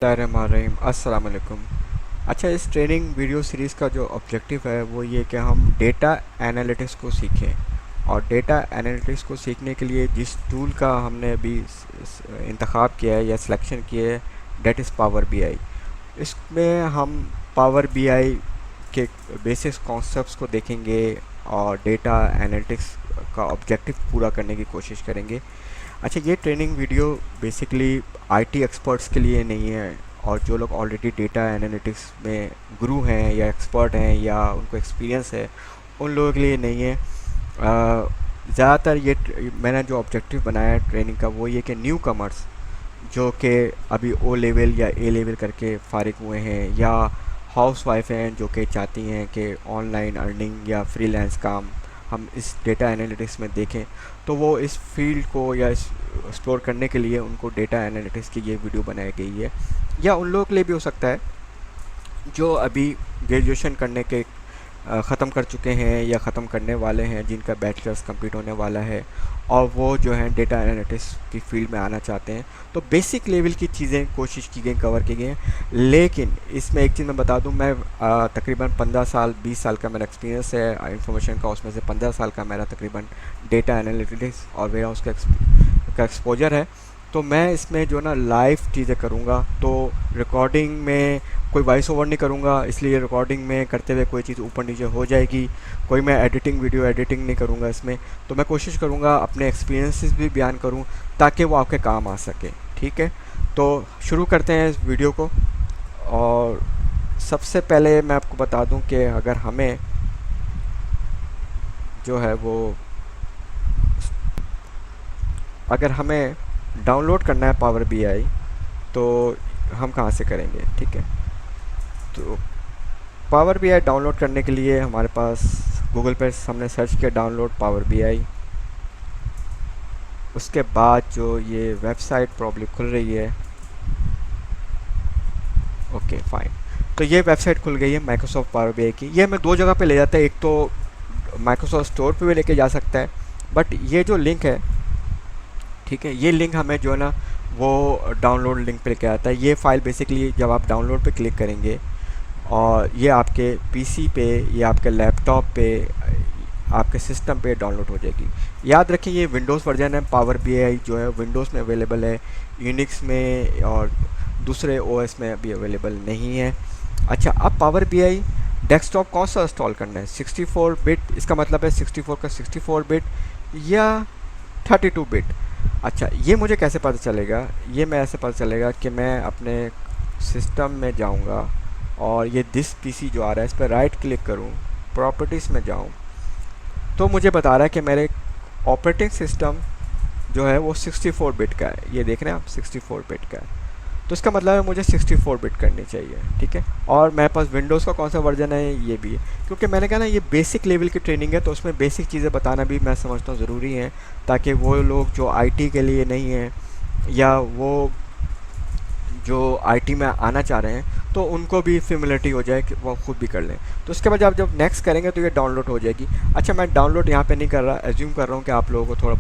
बिस्मिल्लाहिर्रहमानिर्रहीम। अस्सलाम वालेकुम। अच्छा, इस ट्रेनिंग वीडियो सीरीज़ का जो ऑब्जेक्टिव है वो ये कि हम डेटा एनालिटिक्स को सीखें। और डेटा एनालिटिक्स को सीखने के लिए जिस टूल का हमने अभी इंतखाब किया है या सिलेक्शन किया है, डेट इज़ पावर बीआई। इसमें हम पावर बीआई के बेसिक कॉन्सेप्ट्स को देखेंगे और डेटा एनालिटिक्स का ऑब्जेक्टिव पूरा करने की कोशिश करेंगे। अच्छा, ये training video basically IT experts के लिए नहीं है, और जो लोग ऑलरेडी डेटा एनालिटिक्स में गुरु हैं या एक्सपर्ट हैं या उनको एक्सपीरियंस है, उन लोगों के लिए नहीं है। ज़्यादातर मैंने जो ऑब्जेक्टिव बनाया है ट्रेनिंग का वो ये कि न्यू कमर्स जो कि अभी ओ लेवल या ए लेवल करके फ़ारिग हुए हैं, या हाउस वाइफ हैं जो कि चाहती हैं कि ऑनलाइन अर्निंग या फ्रीलांस काम हम इस डेटा एनालिटिक्स में देखें, तो वो इस फील्ड को या इस एक्सप्लोर करने के लिए उनको डेटा एनालिटिक्स की ये वीडियो बनाई गई है। या उन लोगों के लिए भी हो सकता है जो अभी ग्रेजुएशन करने के ख़त्म कर चुके हैं या ख़त्म करने वाले हैं, जिनका बैचलर्स कंप्लीट होने वाला है और वो जो है डेटा एनालिटिक्स की फील्ड में आना चाहते हैं। तो बेसिक लेवल की चीज़ें कोशिश की गई, कवर की गई हैं। लेकिन इसमें एक चीज़ मैं बता दूं, मैं तकरीबन 15 साल 20 साल का मेरा एक्सपीरियंस है इंफॉर्मेशन का, उसमें से 15 साल का मेरा तकरीबन डेटा एनालिटिक्स और वेयर हाउस का एक्सपोजर है। तो मैं इसमें जो ना लाइव चीज़ें करूँगा, तो रिकॉर्डिंग में कोई वॉइस ओवर नहीं करूँगा, इसलिए रिकॉर्डिंग में करते हुए कोई चीज़ ऊपर नीचे हो जाएगी। कोई मैं वीडियो एडिटिंग नहीं करूँगा इसमें। तो मैं कोशिश करूँगा अपने एक्सपीरियंसेस भी बयान करूँ ताकि वो आपके काम आ सके। ठीक है, तो शुरू करते हैं इस वीडियो को। और सबसे पहले मैं आपको बता दूं कि अगर हमें जो है वो अगर हमें डाउनलोड करना है पावर बीआई, तो हम कहाँ से करेंगे। ठीक है, तो पावर बीआई डाउनलोड करने के लिए हमारे पास गूगल पे हमने सर्च किया डाउनलोड पावर बीआई। उसके बाद जो ये वेबसाइट प्रॉब्लम खुल रही है, ओके फाइन, तो ये वेबसाइट खुल गई है माइक्रोसॉफ्ट पावर बीआई की। ये हमें दो जगह पे ले जाता है, एक तो माइक्रोसॉफ्ट स्टोर पे भी लेके जा सकता है, बट ये जो लिंक है, ठीक है, ये लिंक हमें जो है ना वो डाउनलोड लिंक पे लेके आता है। ये फ़ाइल बेसिकली जब आप डाउनलोड पे क्लिक करेंगे और ये आपके पीसी पे या आपके लैपटॉप पे, आपके सिस्टम पे डाउनलोड हो जाएगी। याद रखें ये विंडोज़ वर्जन है, पावर बीआई जो है विंडोज़ में अवेलेबल है, यूनिक्स में और दूसरे ओएस में अभी अवेलेबल नहीं है। अच्छा, अब पावर बीआई डेस्कटॉप कौन सा इंस्टॉल करना है, 64 बिट, इसका मतलब है 64 का 64 बिट या 32 बिट। अच्छा, ये मुझे कैसे पता चलेगा, ये मैं ऐसे पता चलेगा कि मैं अपने सिस्टम में जाऊंगा और ये दिस पीसी जो आ रहा है इस पर राइट क्लिक करूं, प्रॉपर्टीज़ में जाऊं, तो मुझे बता रहा है कि मेरे ऑपरेटिंग सिस्टम जो है वो 64 बिट का है। ये देख रहे हैं आप, 64 बिट का है, तो इसका मतलब है मुझे 64 बिट करनी चाहिए। ठीक है, और मेरे पास विंडोज़ का कौन सा वर्जन है ये भी है, क्योंकि मैंने कहा ना ये बेसिक लेवल की ट्रेनिंग है, तो उसमें बेसिक चीज़ें बताना भी मैं समझता हूँ ज़रूरी है, ताकि वो लोग जो आईटी के लिए नहीं हैं या वो जो आईटी में आना चाह रहे हैं तो उनको भी फेमिलिटी हो जाए कि वो खुद भी कर लें। तो उसके बाद आप जब नेक्स्ट करेंगे तो ये डाउनलोड हो जाएगी। अच्छा, मैं डाउनलोड यहाँ पे नहीं कर रहा, एज्यूम कर रहा हूँ कि आप लोगों को थोड़ा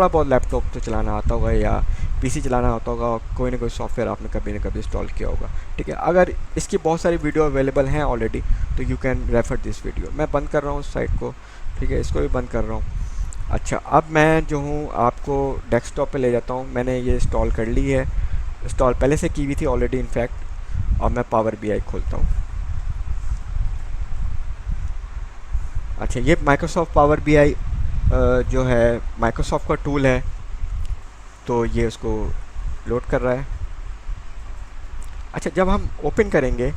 बहुत लैपटॉप तो चलाना आता होगा या पीसी चलाना आता होगा, कोई ना कोई सॉफ्टवेयर आपने कभी ना कभी इंस्टॉल किया होगा। ठीक है, अगर इसकी बहुत सारी वीडियो अवेलेबल हैं ऑलरेडी तो you can refer this video. मैं बंद कर रहा हूँ उस साइट को, ठीक है, इसको भी बंद कर रहा हूँ। अच्छा, अब मैं जो हूँ आपको डेस्कटॉप पे ले जाता हूँ। मैंने ये इंस्टॉल कर ली है, इंस्टॉल पहले से की हुई थी ऑलरेडी इनफैक्ट, और मैं पावर बीआई खोलता हूँ। अच्छा, ये माइक्रोसॉफ्ट पावर बीआई जो है माइक्रोसॉफ्ट का टूल है, तो ये उसको लोड कर रहा है। अच्छा, जब हम ओपन करेंगे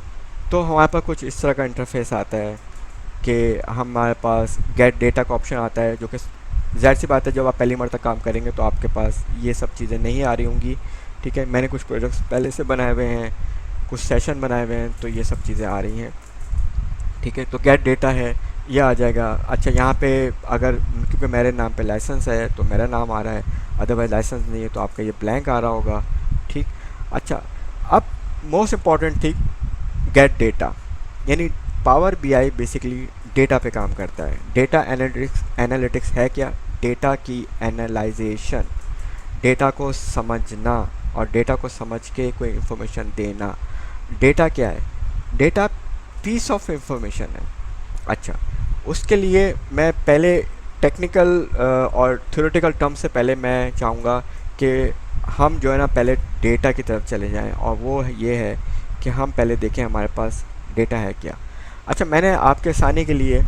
तो हमारे पास कुछ इस तरह का इंटरफेस आता है कि हमारे पास गेट डेटा का ऑप्शन आता है, जो कि ज़ाहिर सी बात है जब आप पहली मरतबा काम करेंगे तो आपके पास ये सब चीज़ें नहीं आ रही होंगी। ठीक है, मैंने कुछ प्रोजेक्ट्स पहले से बनाए हुए हैं, कुछ सेशन बनाए हुए हैं, तो ये सब चीज़ें आ रही हैं। ठीक है, तो गेट डेटा है, ये आ जाएगा। अच्छा, यहाँ पे अगर क्योंकि मेरे नाम पे लाइसेंस है तो मेरा नाम आ रहा है, अदरवाइज लाइसेंस नहीं है तो आपका ये ब्लैंक आ रहा होगा। ठीक, अच्छा, अब most important thing gate data, यानी पावर बीआई बेसिकली डेटा पे काम करता है। डेटा एनालिटिक्स है क्या, डेटा की एनालाइजेशन, डेटा को समझना, और डेटा को समझ के कोई इन्फॉर्मेशन देना। डेटा क्या है? डेटा पीस ऑफ इंफॉर्मेशन है। अच्छा, उसके लिए मैं पहले टेक्निकल और थ्योरेटिकल टर्म से पहले मैं चाहूँगा कि हम जो है ना पहले डेटा की तरफ चले जाएं, और वो ये है कि हम पहले देखें हमारे पास डेटा है क्या। अच्छा, मैंने आपके आसानी के लिए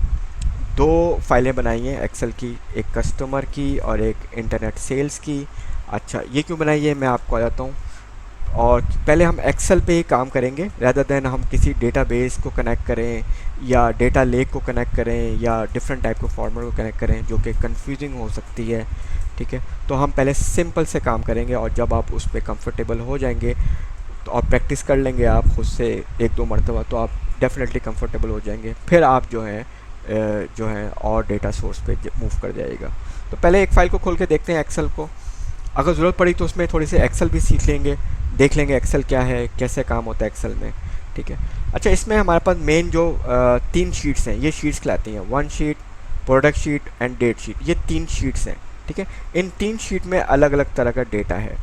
दो फाइलें बनाई हैं एक्सेल की, एक कस्टमर की और एक इंटरनेट सेल्स की। अच्छा, ये क्यों बनाई है मैं आपको बताता हूँ। और पहले हम एक्सेल पे ही काम करेंगे रैदर देन हम किसी डेटाबेस को कनेक्ट करें या डेटा लेक को कनेक्ट करें या डिफरेंट टाइप के फॉर्मेट को कनेक्ट करें, जो कि कंफ्यूजिंग हो सकती है। ठीक है, तो हम पहले सिंपल से काम करेंगे, और जब आप उस पर कंफर्टेबल हो जाएंगे तो और प्रैक्टिस कर लेंगे आप खुद से एक दो मरतबा, तो आप डेफिनेटली कंफर्टेबल हो जाएंगे। फिर आप जो है और डेटा सोर्स पे मूव कर जाएगा। तो पहले एक फ़ाइल को खोल के देखते हैं एक्सेल को। अगर ज़रूरत पड़ी तो उसमें थोड़ी सी एक्सेल भी सीख लेंगे, देख लेंगे एक्सेल क्या है, कैसे काम होता है एक्सेल में। ठीक है, अच्छा, इसमें हमारे पास मेन जो 3 शीट्स हैं, ये शीट्स कहलाती हैं, 1 sheet, product sheet and date sheet. ये 3 शीट्स हैं। ठीक है, इन 3 शीट में अलग अलग तरह का डेटा है।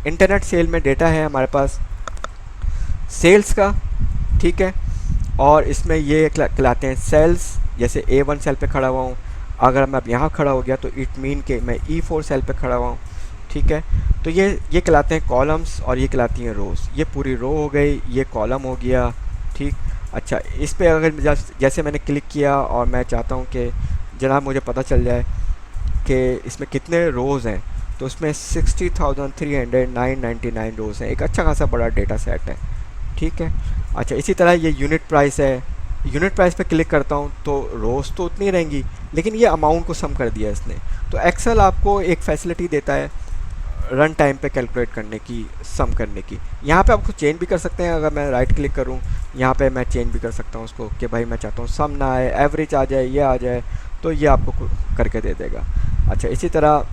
इंटरनेट सेल में डेटा है हमारे पास सेल्स का। ठीक है, और इसमें ये कहलाते हैं सेल्स। जैसे A1 सेल पे खड़ा हुआ हूँ, अगर मैं अब यहाँ खड़ा हो गया तो इट मीन के मैं E4 सेल पे खड़ा हुआ हूँ। ठीक है, तो ये कहलाते हैं कॉलम्स और ये कहलाती हैं रोज़। ये पूरी रो हो गई, ये कॉलम हो गया। ठीक, अच्छा, इस पे अगर जैसे मैंने क्लिक किया और मैं चाहता हूँ कि जनाब मुझे पता चल जाए कि इसमें कितने रोज़ हैं, तो उसमें 60,399 रोज़ हैं। एक अच्छा खासा बड़ा डेटा सेट है। ठीक है, अच्छा, इसी तरह ये यूनिट प्राइस है। यूनिट प्राइस पे क्लिक करता हूँ तो रोज़ तो उतनी रहेंगी, लेकिन ये अमाउंट को सम कर दिया इसने। तो एक्सेल आपको एक फैसिलिटी देता है रन टाइम पे कैलकुलेट करने की, सम करने की। यहाँ पे आप उसको चेंज भी कर सकते हैं। अगर मैं राइट क्लिक करूँ यहाँ पे मैं चेंज भी कर सकता हूँ उसको कि भाई मैं चाहता हूँ सम ना आए, एवरेज आ जाए, ये आ जाए, तो ये आपको करके दे देगा। अच्छा, इसी तरह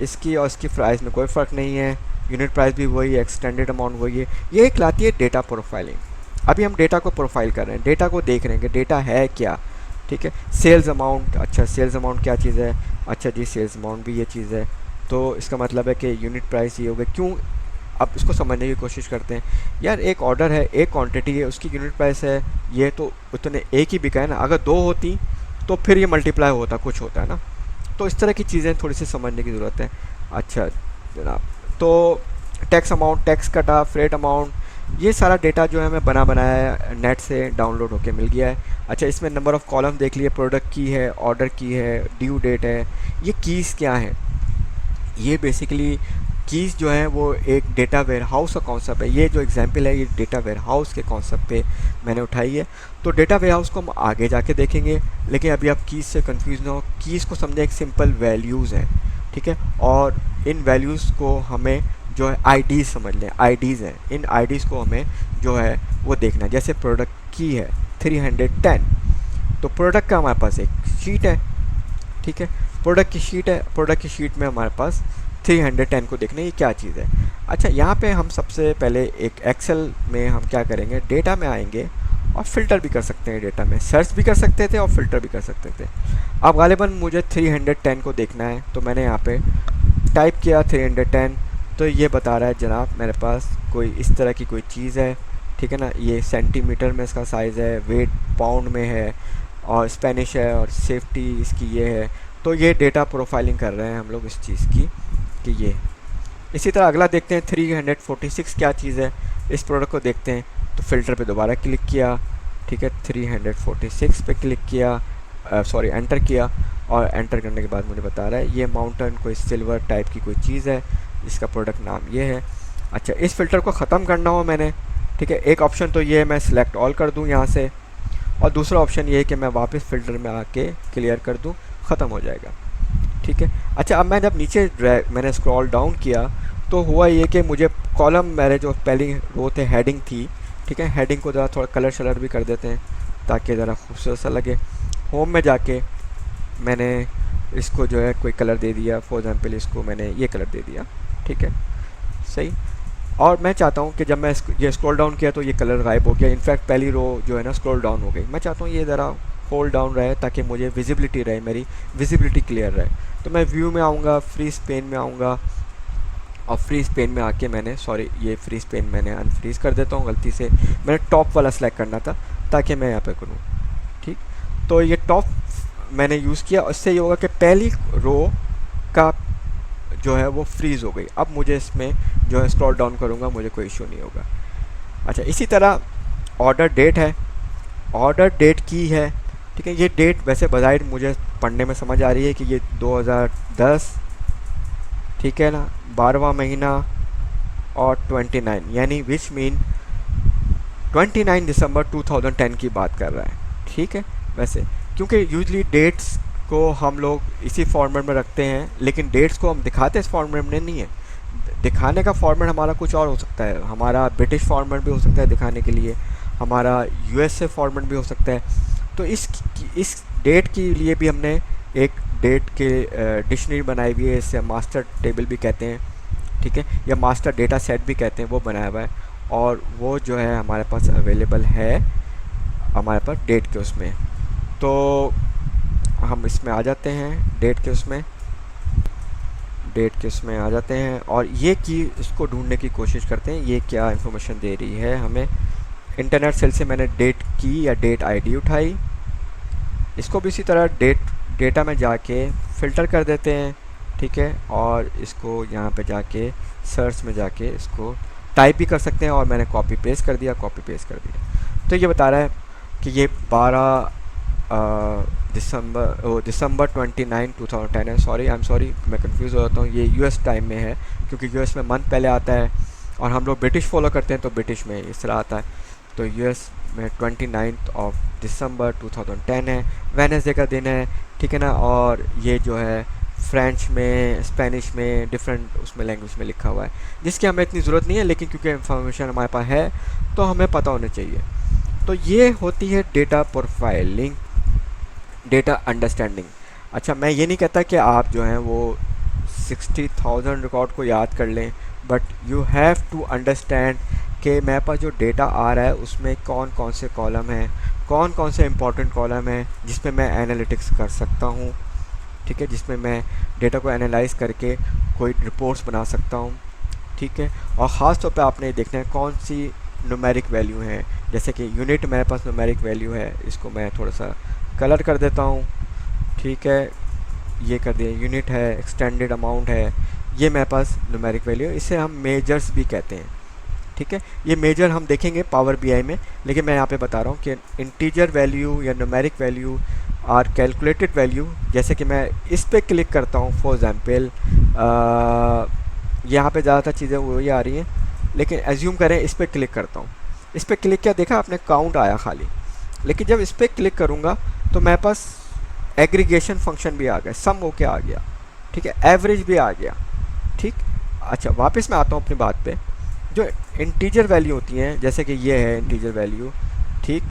इसकी और इसकी प्राइस में कोई फ़र्क नहीं है, यूनिट प्राइस भी वही है, एक्सटेंडेड अमाउंट वही है। ये एक लाती है डेटा प्रोफाइलिंग। अभी हम डेटा को प्रोफाइल कर रहे हैं, डेटा को देख रहे हैं कि डेटा है क्या। ठीक है, सेल्स अमाउंट। अच्छा, सेल्स अमाउंट क्या चीज़ है? अच्छा जी, सेल्स अमाउंट भी ये चीज़ है, तो इसका मतलब है कि यूनिट प्राइस ये होगा। क्यों? अब इसको समझने की कोशिश करते हैं। यार, एक ऑर्डर है, एक क्वांटिटी है, उसकी यूनिट प्राइस है, ये तो उतने एक ही बिका है ना। अगर 2 होती तो फिर ये मल्टीप्लाई होता, कुछ होता है ना। तो इस तरह की चीज़ें थोड़ी सी समझने की ज़रूरत है। अच्छा जनाब, तो टैक्स अमाउंट, टैक्स कटा, फ्रेट अमाउंट, ये सारा डेटा जो है मैं बनाया है, नेट से डाउनलोड होके मिल गया है। अच्छा, इसमें नंबर ऑफ़ कॉलम देख लिए, प्रोडक्ट की है, ऑर्डर की है, ड्यू डेट है। ये कीज़ क्या है? ये बेसिकली कीज़ जो है वो एक डेटा वेयर हाउस का कॉन्सेप्ट है। ये जो एग्जांपल है ये डेटा वेयर हाउस के कॉन्सेप्ट पे मैंने उठाई है। तो डेटा वेयर हाउस को हम आगे जाके देखेंगे, लेकिन अभी आप कीज़ से कंफ्यूज ना हो। कीज़ को समझें एक सिंपल वैल्यूज़ हैं। ठीक है, और इन वैल्यूज़ को हमें जो है आईडीज़ समझ लें, आईडीज़ हैं। इन आईडीज़ को हमें जो है वो देखना है। जैसे प्रोडक्ट की है 310, तो प्रोडक्ट का हमारे पास एक शीट है। ठीक है, प्रोडक्ट की शीट है, प्रोडक्ट की शीट में हमारे पास 310 को देखना है ये क्या चीज़ है। अच्छा, यहाँ पे हम सबसे पहले एक एक्सेल में हम क्या करेंगे, डेटा में आएंगे और फ़िल्टर भी कर सकते हैं। डेटा में सर्च भी कर सकते थे और फ़िल्टर भी कर सकते थे। अब गालिबन मुझे 310 को देखना है, तो मैंने यहाँ पे टाइप किया 310, तो ये बता रहा है जनाब मेरे पास कोई इस तरह की कोई चीज़ है। ठीक है ना, ये सेंटीमीटर में इसका साइज़ है, वेट पाउंड में है, और स्पेनिश है, और सेफ्टी इसकी ये है। तो ये डेटा प्रोफाइलिंग कर रहे हैं हम लोग इस चीज़ की कि ये। इसी तरह अगला देखते हैं 346 क्या चीज़ है, इस प्रोडक्ट को देखते हैं। तो फ़िल्टर पे दोबारा क्लिक किया। ठीक है, 346 पे क्लिक किया, सॉरी एंटर किया, और एंटर करने के बाद मुझे बता रहा है ये माउंटेन कोई सिल्वर टाइप की कोई चीज़ है, इसका प्रोडक्ट नाम ये है। अच्छा, इस फ़िल्टर को ख़त्म करना हो मैंने, ठीक है, एक ऑप्शन तो ये है मैं सिलेक्ट ऑल कर दूँ यहाँ से, और दूसरा ऑप्शन ये है कि मैं वापस फ़िल्टर में आके क्लियर कर दूँ, ख़त्म हो जाएगा। ठीक है, अच्छा, अब मैं जब नीचे मैंने स्क्रॉल डाउन किया तो हुआ ये कि मुझे कॉलम मेरे जो पहली रो थे हेडिंग थी। ठीक है, हेडिंग को ज़रा थोड़ा कलर शलर भी कर देते हैं ताकि ज़रा खूबसूरत सा लगे। होम में जाके मैंने इसको जो है कोई कलर दे दिया, फॉर एग्ज़ाम्पल इसको मैंने ये कलर दे दिया। ठीक है, सही। और मैं चाहता हूँ कि जब मैं ये स्क्रॉल डाउन किया तो ये कलर गायब हो गया। इनफैक्ट पहली रो जो है ना स्क्रॉल डाउन हो गई। मैं चाहता हूँ ये ज़रा होल्ड डाउन रहे ताकि मुझे विजिबिलिटी रहे, मेरी विजिबिलिटी क्लियर रहे। तो मैं व्यू में आऊँगा, फ्री स्पेन में आऊँगा, और फ्रीज पेन में आके मैंने, सॉरी ये फ्रीज पेन मैंने अनफ्रीज कर देता हूँ गलती से, मैंने टॉप वाला सेलेक्ट करना था ताकि मैं यहाँ पे करूँ। ठीक, तो ये टॉप मैंने यूज़ किया, उससे ये होगा कि पहली रो का जो है वो फ्रीज़ हो गई। अब मुझे इसमें जो है स्क्रॉल डाउन करूँगा, मुझे कोई इशू नहीं होगा। अच्छा, इसी तरह ऑर्डर डेट है, ऑर्डर डेट की है। ठीक है, ये डेट वैसे बज़ाहिर मुझे पढ़ने में समझ आ रही है कि ये 2010, ठीक है ना, 12वां महीना और 29, यानी विच मीन 29 दिसंबर 2010 की बात कर रहा है। ठीक है, वैसे क्योंकि यूजली डेट्स को हम लोग इसी फॉर्मेट में रखते हैं, लेकिन डेट्स को हम दिखाते इस फॉर्मेट में नहीं है। दिखाने का फॉर्मेट हमारा कुछ और हो सकता है, हमारा ब्रिटिश फॉर्मेट भी हो सकता है दिखाने के लिए, हमारा यूएसए फॉर्मेट भी हो सकता है। तो इस डेट के लिए भी हमने एक डेट के डिक्शनरी बनाई हुई है, इसे मास्टर टेबल भी कहते हैं। ठीक है, या मास्टर डेटा सेट भी कहते हैं, वो बनाया हुआ है, और वो जो है हमारे पास अवेलेबल है हमारे पास डेट के उसमें। तो हम इसमें आ जाते हैं, डेट के उसमें आ जाते हैं, और ये की इसको ढूंढने की कोशिश करते हैं, ये क्या इन्फॉर्मेशन दे रही है हमें। इंटरनेट सेल से मैंने डेट की या डेट आईडी उठाई, इसको भी इसी तरह डेटा में जाके फ़िल्टर कर देते हैं। ठीक है, और इसको यहाँ पे जाके सर्च में जाके इसको टाइप भी कर सकते हैं, और मैंने कॉपी पेस्ट कर दिया। तो ये बता रहा है कि ये 12 दिसंबर 29 2010 है। सॉरी, आई एम सॉरी, मैं कंफ्यूज हो जाता हूँ, ये यूएस टाइम में है, क्योंकि यूएस में मंथ पहले आता है और हम लोग ब्रिटिश फॉलो करते हैं, तो ब्रिटिश में इस तरह आता है। तो यूएस में 29 ऑफ दिसंबर 2010 है, वेडनेसडे का दिन है। ठीक है ना, और ये जो है फ्रेंच में, स्पेनिश में, डिफरेंट उसमें लैंग्वेज में लिखा हुआ है, जिसकी हमें इतनी ज़रूरत नहीं है, लेकिन क्योंकि इन्फॉर्मेशन हमारे पास है तो हमें पता होना चाहिए। तो ये होती है डेटा प्रोफाइलिंग, डेटा अंडरस्टैंडिंग। अच्छा, मैं ये नहीं कहता कि आप जो हैं वो 60,000 रिकॉर्ड को याद कर लें, but you have to understand कि मेरे पास जो डेटा आ रहा है उसमें कौन कौन से कॉलम हैं, कौन कौन से इंपॉर्टेंट कॉलम हैं जिसमें मैं एनालिटिक्स कर सकता हूँ। ठीक है, जिसमें मैं डेटा को एनालाइज करके कोई रिपोर्ट्स बना सकता हूँ। ठीक है, और ख़ास तौर पे आपने ये देखना है कौन सी न्यूमेरिक वैल्यू है, जैसे कि यूनिट मेरे पास न्यूमेरिक वैल्यू है, इसको मैं थोड़ा सा कलर कर देता हूँ। ठीक है, ये कर दिया, यूनिट है, एक्सटेंडेड अमाउंट है, ये मेरे पास न्यूमेरिक वैल्यू है, इसे हम मेजर्स भी कहते हैं। ठीक है, ये मेजर हम देखेंगे पावर बीआई में, लेकिन मैं यहाँ पे बता रहा हूँ कि इंटीजर वैल्यू या numeric value are calculated value. जैसे कि मैं इस पर क्लिक करता हूँ, फॉर एग्जांपल यहाँ पे ज़्यादातर चीज़ें वही आ रही हैं, लेकिन एज्यूम करें इस पर क्लिक करता हूँ, इस पर क्लिक किया, देखा आपने काउंट आया खाली, लेकिन जब इस पर क्लिक करूँगा तो मेरे पास एग्रीगेशन फंक्शन भी आ गया, सम होके आ गया। ठीक है, एवरेज भी आ गया। ठीक, अच्छा वापस मैं आता हूँ अपनी बात पे। जो इंटीजर वैल्यू होती हैं, जैसे कि ये है इंटीजर वैल्यू, ठीक,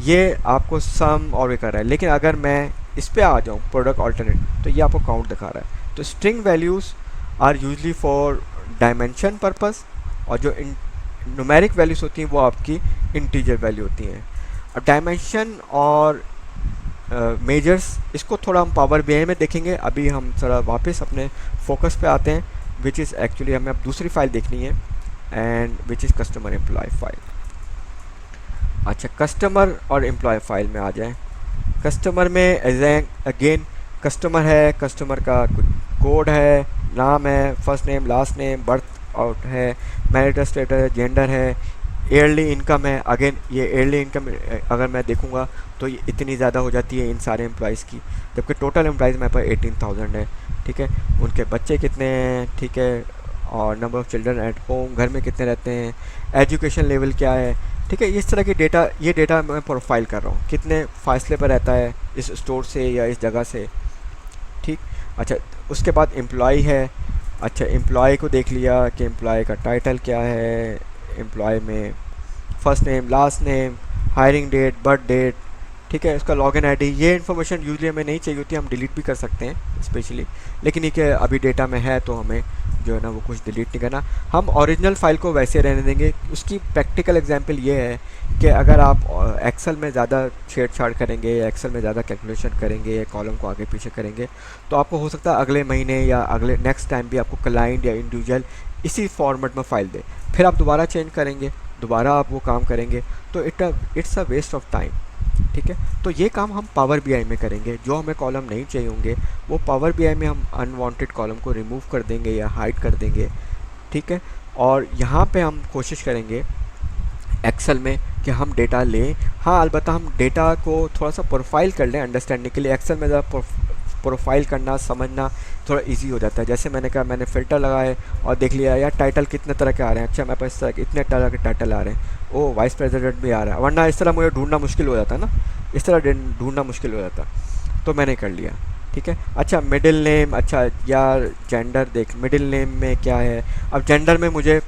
ये आपको सम और वे कर रहा है, लेकिन अगर मैं इस पर आ जाऊँ प्रोडक्ट ऑल्टरनेट, तो ये आपको काउंट दिखा रहा है। तो string values are usually for dimension purpose, और जो न्यूमेरिक वैल्यूज़ होती हैं वो आपकी इंटीजर वैल्यू होती हैं। अब डायमेंशन और मेजर्स, इसको थोड़ा हम पावर बीआई में देखेंगे। अभी हम थोड़ा वापस अपने फोकस पे आते हैं, विच इज़ एक्चुअली हमें अब दूसरी फाइल देखनी है, and which is customer employ file. अच्छा, कस्टमर और एम्प्लॉय फाइल में आ जाएं। कस्टमर में अगेन कस्टमर है, कस्टमर का कुछ कोड है, नाम है, first name, last name, birth out है, मैरिटल स्टेटस है, जेंडर है, ईयरली इनकम है। अगेन ये ईयरली इनकम अगर मैं देखूंगा तो ये इतनी ज़्यादा हो जाती है इन सारे एम्प्लॉयज़ की, जबकि टोटल एम्प्लॉयज़ मेरे पास 18,000 है। ठीक है, उनके बच्चे कितने हैं, ठीक है, और number of children at home, घर में कितने रहते हैं, एजुकेशन लेवल क्या है। ठीक है, इस तरह की डेटा, ये डेटा मैं प्रोफाइल कर रहा हूँ, कितने फासले पर रहता है इस स्टोर से या इस जगह से। ठीक, अच्छा उसके बाद एम्प्लॉय है। अच्छा, एम्प्लॉय को देख लिया कि एम्प्लॉय का टाइटल क्या है, एम्प्लॉय में first name, last name, hiring date, birth date. ठीक है, उसका लॉगिन आईडी, ये इन्फॉर्मेशन यूजली हमें नहीं चाहिए होती, हम डिलीट भी कर सकते हैं स्पेशली, लेकिन ये कि अभी डेटा में है तो हमें जो है ना वो कुछ डिलीट नहीं करना, हम ओरिजिनल फाइल को वैसे रहने देंगे। उसकी प्रैक्टिकल एग्जांपल ये है कि अगर आप एक्सेल में ज़्यादा छेड़छाड़ करेंगे, एक्सेल में ज़्यादा कैलकुलेशन करेंगे, कॉलम को आगे पीछे करेंगे, तो आपको हो सकता है अगले महीने या अगले नेक्स्ट टाइम भी आपको क्लाइंट या इंडिविजुअल इसी फॉर्मेट में फ़ाइल दे, फिर आप दोबारा चेंज करेंगे, दोबारा आप वो काम करेंगे, तो it's a waste of time. ठीक है, तो ये काम हम पावर बीआई में करेंगे। जो हमें कॉलम नहीं चाहिए होंगे वो पावर बीआई में हम अनवांटेड कॉलम को रिमूव कर देंगे या हाइड कर देंगे। ठीक है, और यहाँ पे हम कोशिश करेंगे एक्सेल में कि हम डेटा लें। हाँ, अलबत्ता हम डेटा को थोड़ा सा प्रोफाइल कर लें अंडरस्टैंडिंग के लिए। एक्सेल में ज़रा प्रोफाइल करना समझना थोड़ा इजी हो जाता है। जैसे मैंने कहा, मैंने फ़िल्टर लगाए और देख लिया यार टाइटल कितने तरह के आ रहे हैं, अच्छा मेरे पास इस तरह के इतने तरह के टाइटल आ रहे हैं, ओ वाइस प्रेसिडेंट भी आ रहा है, वरना इस तरह मुझे ढूंढना मुश्किल हो जाता है ना, इस तरह ढूंढना मुश्किल हो जाता, तो मैंने कर लिया। ठीक है, अच्छा मिडिल नेम, अच्छा यार जेंडर देख, मिडिल नेम में क्या है। अब जेंडर में मुझे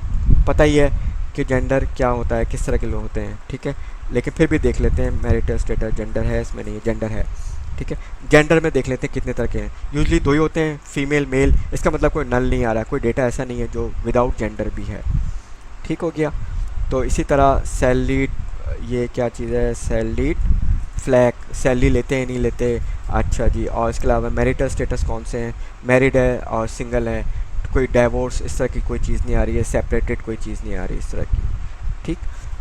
पता ही है कि जेंडर क्या होता है, किस तरह के लोग होते हैं। ठीक है, लेकिन फिर भी देख लेते हैं, मैरिटल स्टेटस जेंडर है, इसमें नहीं जेंडर है। ठीक है, जेंडर में देख लेते हैं कितने तरह के हैं। यूजली दो ही होते हैं, फीमेल मेल, इसका मतलब कोई नल नहीं आ रहा, कोई डेटा ऐसा नहीं है जो विदाउट जेंडर भी है। ठीक हो गया। तो इसी तरह सैलरीड, ये क्या चीज़ है, सैलरीड फ्लैग, सैलरी लेते हैं नहीं लेते। अच्छा जी, और इसके अलावा मैरिटल स्टेटस कौन से हैं, मैरिड है और सिंगल है, कोई डाइवोर्स इस तरह की कोई चीज़ नहीं आ रही है, सेपरेटेड कोई चीज़ नहीं आ रही इस तरह की। ठीक,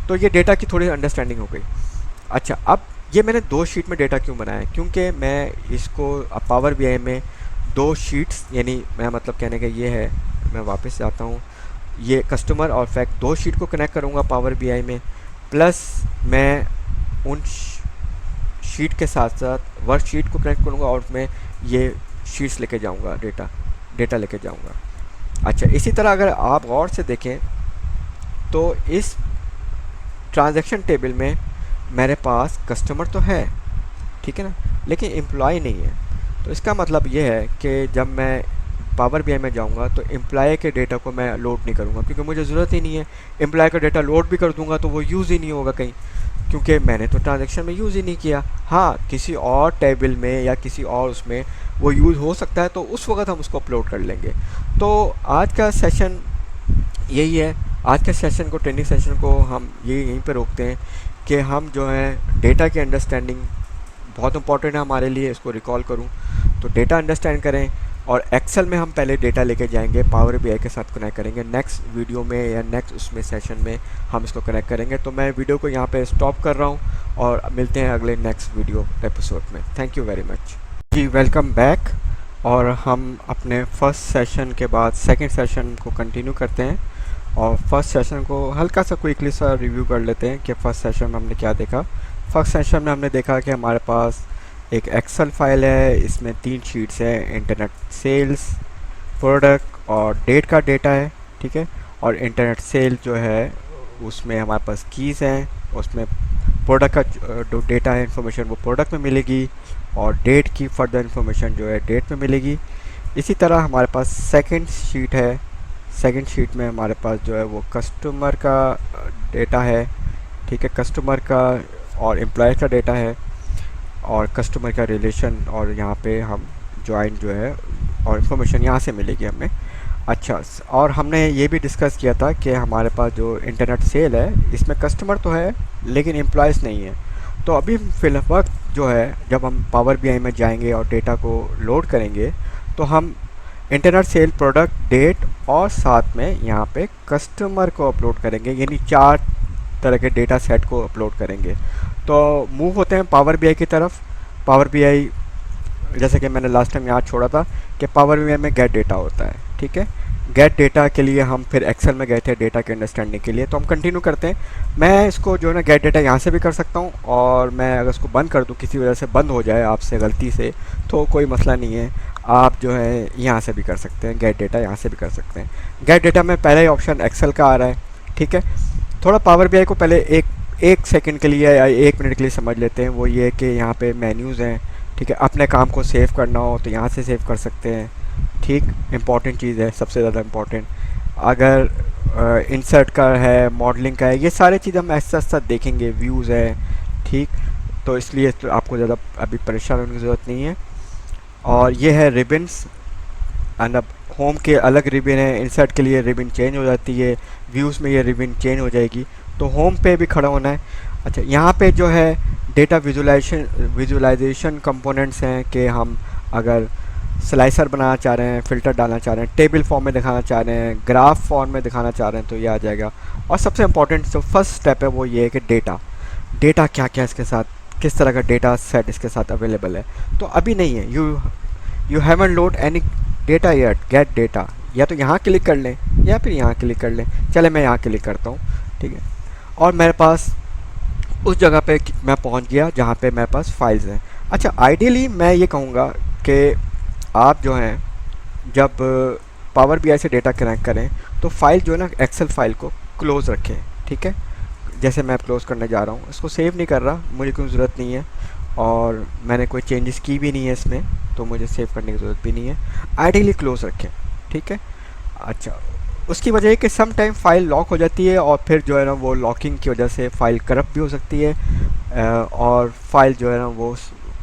तो ये डेटा की थोड़ी अंडरस्टैंडिंग हो गई। अच्छा, अब ये मैंने दो शीट में डेटा क्यों बनाया, क्योंकि मैं इसको पावर बीआई में दो शीट्स, यानी मैं मतलब कहने का ये है, मैं वापस जाता हूँ, ये कस्टमर और फैक्ट दो शीट को कनेक्ट करूँगा पावर बीआई में, प्लस मैं उन शीट के साथ साथ वर्कशीट को कनेक्ट करूँगा और उसमें ये शीट्स लेके जाऊँगा, डेटा लेके जाऊँगा। अच्छा, इसी तरह अगर आप गौर से देखें तो इस ट्रांजैक्शन टेबल में मेरे पास कस्टमर तो है, ठीक है ना, लेकिन एम्प्लॉय नहीं है। तो इसका मतलब ये है कि जब मैं पावर बीआई में जाऊंगा तो एम्प्लॉय के डेटा को मैं लोड नहीं करूंगा, क्योंकि मुझे ज़रूरत ही नहीं है। एम्प्लॉय का डेटा लोड भी कर दूंगा तो वो यूज़ ही नहीं होगा कहीं, क्योंकि मैंने तो ट्रांजैक्शन में यूज़ ही नहीं किया। हाँ, किसी और टेबल में या किसी और उसमें वो यूज़ हो सकता है, तो उस वक्त हम उसको अपलोड कर लेंगे। तो आज का सेशन यही है। आज के सेशन को, ट्रेनिंग सेशन को हम यहीं पे रोकते हैं कि हम जो है डेटा की अंडरस्टैंडिंग बहुत इंपॉर्टेंट है हमारे लिए, इसको रिकॉल करूं तो डेटा अंडरस्टैंड करें, और एक्सेल में हम पहले डेटा लेके जाएंगे, पावर बीआई के साथ कनेक्ट करेंगे। नेक्स्ट वीडियो में या नेक्स्ट उसमें सेशन में हम इसको कनेक्ट करेंगे। तो मैं वीडियो को यहाँ पे स्टॉप कर रहा हूँ और मिलते हैं अगले नेक्स्ट वीडियो एपिसोड में। थैंक यू वेरी मच जी, वेलकम बैक। और हम अपने फर्स्ट सेशन के बाद सेकेंड सेशन को कंटिन्यू करते हैं, और फर्स्ट सेशन को हल्का सा क्विकली सा रिव्यू कर लेते हैं कि फर्स्ट सेशन में हमने क्या देखा। फर्स्ट सेशन में हमने देखा कि हमारे पास एक एक्सेल फाइल है, इसमें 3 शीट्स हैं, इंटरनेट सेल्स, प्रोडक्ट और डेट का डेटा है। ठीक है, और इंटरनेट सेल जो है उसमें हमारे पास कीज़ हैं, उसमें प्रोडक्ट का जो डेटा है इन्फॉर्मेशन वो प्रोडक्ट में मिलेगी, और डेट की फर्दर इन्फॉर्मेशन जो है डेट में मिलेगी। इसी तरह हमारे पास सेकंड शीट है, सेकंड शीट में हमारे पास जो है वो कस्टमर का डेटा है। ठीक है, कस्टमर का और एम्प्लॉय का डेटा है, और कस्टमर का रिलेशन, और यहाँ पे हम ज्वाइन जो है और इन्फॉर्मेशन यहाँ से मिलेगी हमें। अच्छा, और हमने ये भी डिस्कस किया था कि हमारे पास जो इंटरनेट सेल है इसमें कस्टमर तो है लेकिन एम्प्लॉयज़ नहीं है। तो अभी फिलहाल जो है जब हम पावर बीआई में जाएंगे और डेटा को लोड करेंगे तो हम इंटरनेट सेल, प्रोडक्ट, डेट और साथ में यहाँ पे कस्टमर को अपलोड करेंगे, यानी 4 तरह के डेटा सेट को अपलोड करेंगे। तो मूव होते हैं पावर बीआई की तरफ। पावर बीआई, जैसे कि मैंने लास्ट टाइम यहाँ छोड़ा था कि पावर बीआई में गेट डेटा होता है। ठीक है, गेट डेटा के लिए हम फिर एक्सेल में गए थे डेटा के अंडरस्टैंडिंग के लिए, तो हम कंटिन्यू करते हैं। मैं इसको जो है ना गेट डेटा यहाँ से भी कर सकता हूँ, और मैं अगर इसको बंद कर दूँ, किसी वजह से बंद हो जाए आपसे गलती से, तो कोई मसला नहीं है, आप जो है यहाँ से भी कर सकते हैं, गेट डेटा यहाँ से भी कर सकते हैं। गेट डेटा में पहला ही ऑप्शन एक्सेल का आ रहा है। ठीक है, थोड़ा पावर बीआई को पहले एक सेकंड के लिए या 1 मिनट के लिए समझ लेते हैं। वो ये कि यहाँ पे मेन्यूज़ हैं। ठीक है, अपने काम को सेव करना हो तो यहाँ से सेव कर सकते हैं। ठीक, इम्पॉर्टेंट चीज़ है, सबसे ज़्यादा इम्पॉर्टेंट। अगर इंसर्ट का है, मॉडलिंग का है, ये सारी चीज़ हम ऐसा ऐसा देखेंगे, व्यूज़ है। ठीक, तो इसलिए तो आपको ज़्यादा अभी परेशान होने की ज़रूरत नहीं है। और ये है रिबन्स, एंड अब होम के अलग रिबन है, इंसर्ट के लिए रिबन चेंज हो जाती है, व्यूज़ में ये रिबन चेंज हो जाएगी, तो होम पे भी खड़ा होना है। अच्छा, यहाँ पे जो है डेटा विजुलाइजेशन कंपोनेंट्स हैं कि हम अगर स्लाइसर बनाना चाह रहे हैं, फ़िल्टर डालना चाह रहे हैं, टेबल फॉर्म में दिखाना चाह रहे हैं, ग्राफ फॉर्म में दिखाना चाह रहे हैं, तो ये आ जाएगा। और सबसे इम्पोर्टेंट जो फर्स्ट स्टेप है वो ये है कि डेटा, डेटा क्या क्या इसके साथ, किस तरह का डेटा सेट इसके साथ अवेलेबल है। तो अभी नहीं है, you haven't load any data yet, gate data, या तो यहाँ क्लिक कर लें या फिर यहाँ क्लिक कर लें। चले मैं यहाँ क्लिक करता हूँ, ठीक है। और मेरे पास उस जगह पे मैं पहुँच गया जहाँ पे मेरे पास फाइल्स हैं। अच्छा, आइडियली मैं ये कहूँगा कि आप जो हैं जब पावर बीआई से डेटा कनेक्ट करें तो फाइल जो है ना, एक्सेल फाइल को क्लोज़ रखें, ठीक है। जैसे मैं क्लोज़ करने जा रहा हूँ, इसको सेव नहीं कर रहा, मुझे कोई ज़रूरत नहीं है और मैंने कोई चेंजेस की भी नहीं है इसमें, तो मुझे सेव करने की ज़रूरत भी नहीं है। आइडियली क्लोज़ रखें, ठीक है। अच्छा, उसकी वजह है कि सम टाइम फ़ाइल लॉक हो जाती है और फिर जो है ना वो लॉकिंग की वजह से फ़ाइल करप्ट भी हो सकती है, और फाइल जो है ना वो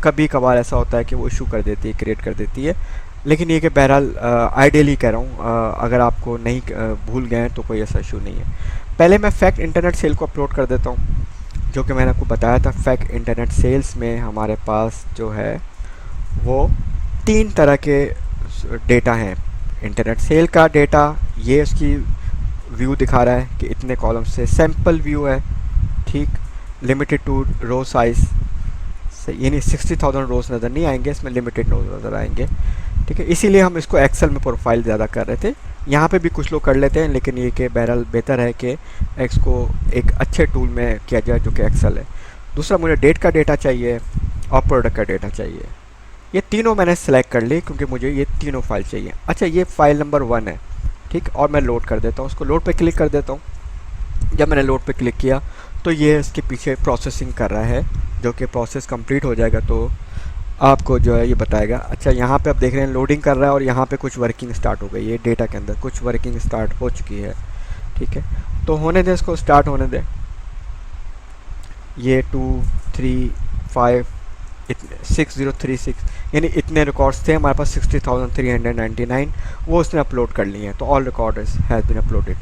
कभी कभार ऐसा होता है कि वो इशू कर देती है, क्रिएट कर देती है। लेकिन ये कि बहरहाल आइडियली कह रहा हूँ, अगर आपको नहीं भूल गए हैं तो कोई ऐसा इशू नहीं है। पहले मैं फैक्ट इंटरनेट सेल को अपलोड कर देता हूँ, जो कि मैंने आपको बताया था। फैक्ट इंटरनेट सेल्स में हमारे पास जो है वो 3 तरह के डेटा हैं। इंटरनेट सेल का डेटा, ये उसकी व्यू दिखा रहा है कि इतने कॉलम से, सैम्पल व्यू है, ठीक। लिमिटेड टू रो साइज़ से, यानी 60,000 रोज़ नज़र नहीं आएंगे इसमें, लिमिटेड रोज़ नज़र आएंगे, ठीक है। इसीलिए हम इसको एक्सेल में प्रोफाइल ज़्यादा कर रहे थे। यहाँ पे भी कुछ लोग कर लेते हैं, लेकिन ये कि बहरहाल बेहतर है कि इसको एक अच्छे टूल में किया जाए जो कि एक्सेल है। दूसरा, मुझे डेट का डेटा चाहिए और प्रोडक्ट का डेटा चाहिए। ये तीनों मैंने सेलेक्ट कर ली क्योंकि मुझे ये तीनों फाइल चाहिए। अच्छा, ये फाइल नंबर 1 है, ठीक। और मैं लोड कर देता हूँ, उसको लोड पे क्लिक कर देता हूँ। जब मैंने लोड पे क्लिक किया तो ये इसके पीछे प्रोसेसिंग कर रहा है, जो कि प्रोसेस कंप्लीट हो जाएगा तो आपको जो है ये बताएगा। अच्छा, यहाँ पे आप देख रहे हैं लोडिंग कर रहा है और यहाँ पे कुछ वर्किंग स्टार्ट हो गई है, डेटा के अंदर कुछ वर्किंग स्टार्ट हो चुकी है, ठीक है। तो होने दें, इसको स्टार्ट होने दें। ये 2 3 5 6036 यानी इतने रिकॉर्ड्स थे हमारे पास, 60,399 वो उसने अपलोड कर लिए हैं। तो all record has been uploaded.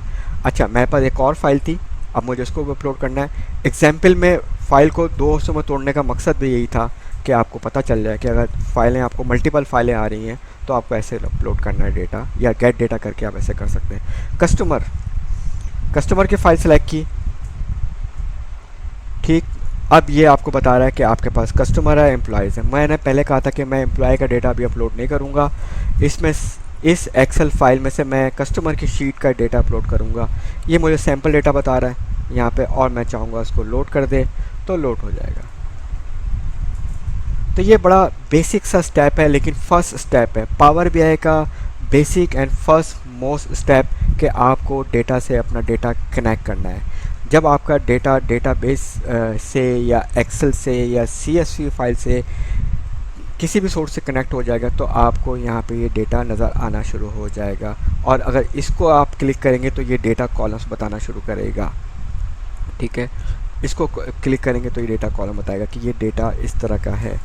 अच्छा, मेरे पास एक और फाइल थी, अब मुझे उसको भी अपलोड करना है। एग्जाम्पल में फ़ाइल को 2 हिस्सों में तोड़ने का मकसद भी यही था कि आपको पता चल जाए कि अगर फाइलें, आपको मल्टीपल फाइलें आ रही हैं तो आपको ऐसे अपलोड करना है डेटा, या गेट डेटा करके आप ऐसे कर सकते हैं। कस्टमर की फ़ाइल सेलेक्ट की, ठीक। अब ये आपको बता रहा है कि आपके पास कस्टमर है, एम्प्लॉयज़ है। मैंने पहले कहा था कि मैं एम्प्लॉय का डेटा भी अपलोड नहीं करूँगा इसमें, इस एक्सेल फाइल में से मैं कस्टमर की शीट का डेटा अपलोड करूँगा। ये मुझे सैम्पल डेटा बता रहा है यहाँ पे, और मैं चाहूँगा इसको लोड कर दे तो लोड हो जाएगा। तो ये बड़ा बेसिक सा स्टेप है, लेकिन फर्स्ट स्टेप है पावर बीआई का basic and first most step, कि आपको डेटा से अपना डेटा कनेक्ट करना है। जब आपका डेटा डेटाबेस से या एक्सेल से या CSV फाइल से किसी भी सोर्स से कनेक्ट हो जाएगा तो आपको यहाँ पे ये डेटा नज़र आना शुरू हो जाएगा। और अगर इसको आप क्लिक करेंगे तो ये डेटा कॉलम्स बताना शुरू करेगा, ठीक है। इसको क्लिक करेंगे तो ये डेटा कॉलम बताएगा कि ये डेटा इस तरह का है।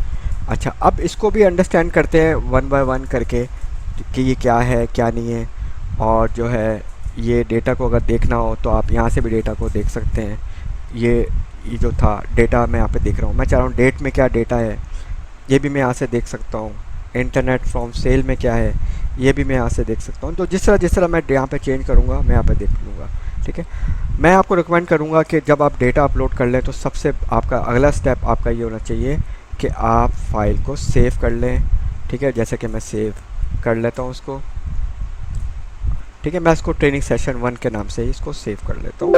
अच्छा, अब इसको भी अंडरस्टैंड करते हैं 1 बाय 1 करके कि ये क्या है क्या नहीं है। और जो है ये डेटा को अगर देखना हो तो आप यहाँ से भी डेटा को देख सकते हैं। ये जो था डेटा मैं यहाँ पे देख रहा हूँ, मैं चाह रहा हूँ डेट में क्या डेटा है ये भी मैं यहाँ से देख सकता हूँ। इंटरनेट फ्रॉम सेल में क्या है ये भी मैं यहाँ से देख सकता हूँ। तो जिस तरह मैं यहाँ पे चेंज करूँगा मैं यहाँ पे देख लूँगा, ठीक है। मैं आपको रिकमेंड करूँगा कि जब आप डेटा अपलोड कर लें तो सबसे आपका अगला स्टेप आपका ये होना चाहिए कि आप फाइल को सेव कर लें, ठीक है। जैसे कि मैं सेव कर लेता हूँ उसको, ठीक है। मैं इसको ट्रेनिंग सेशन 1 के नाम से ही इसको सेव कर लेता हूँ,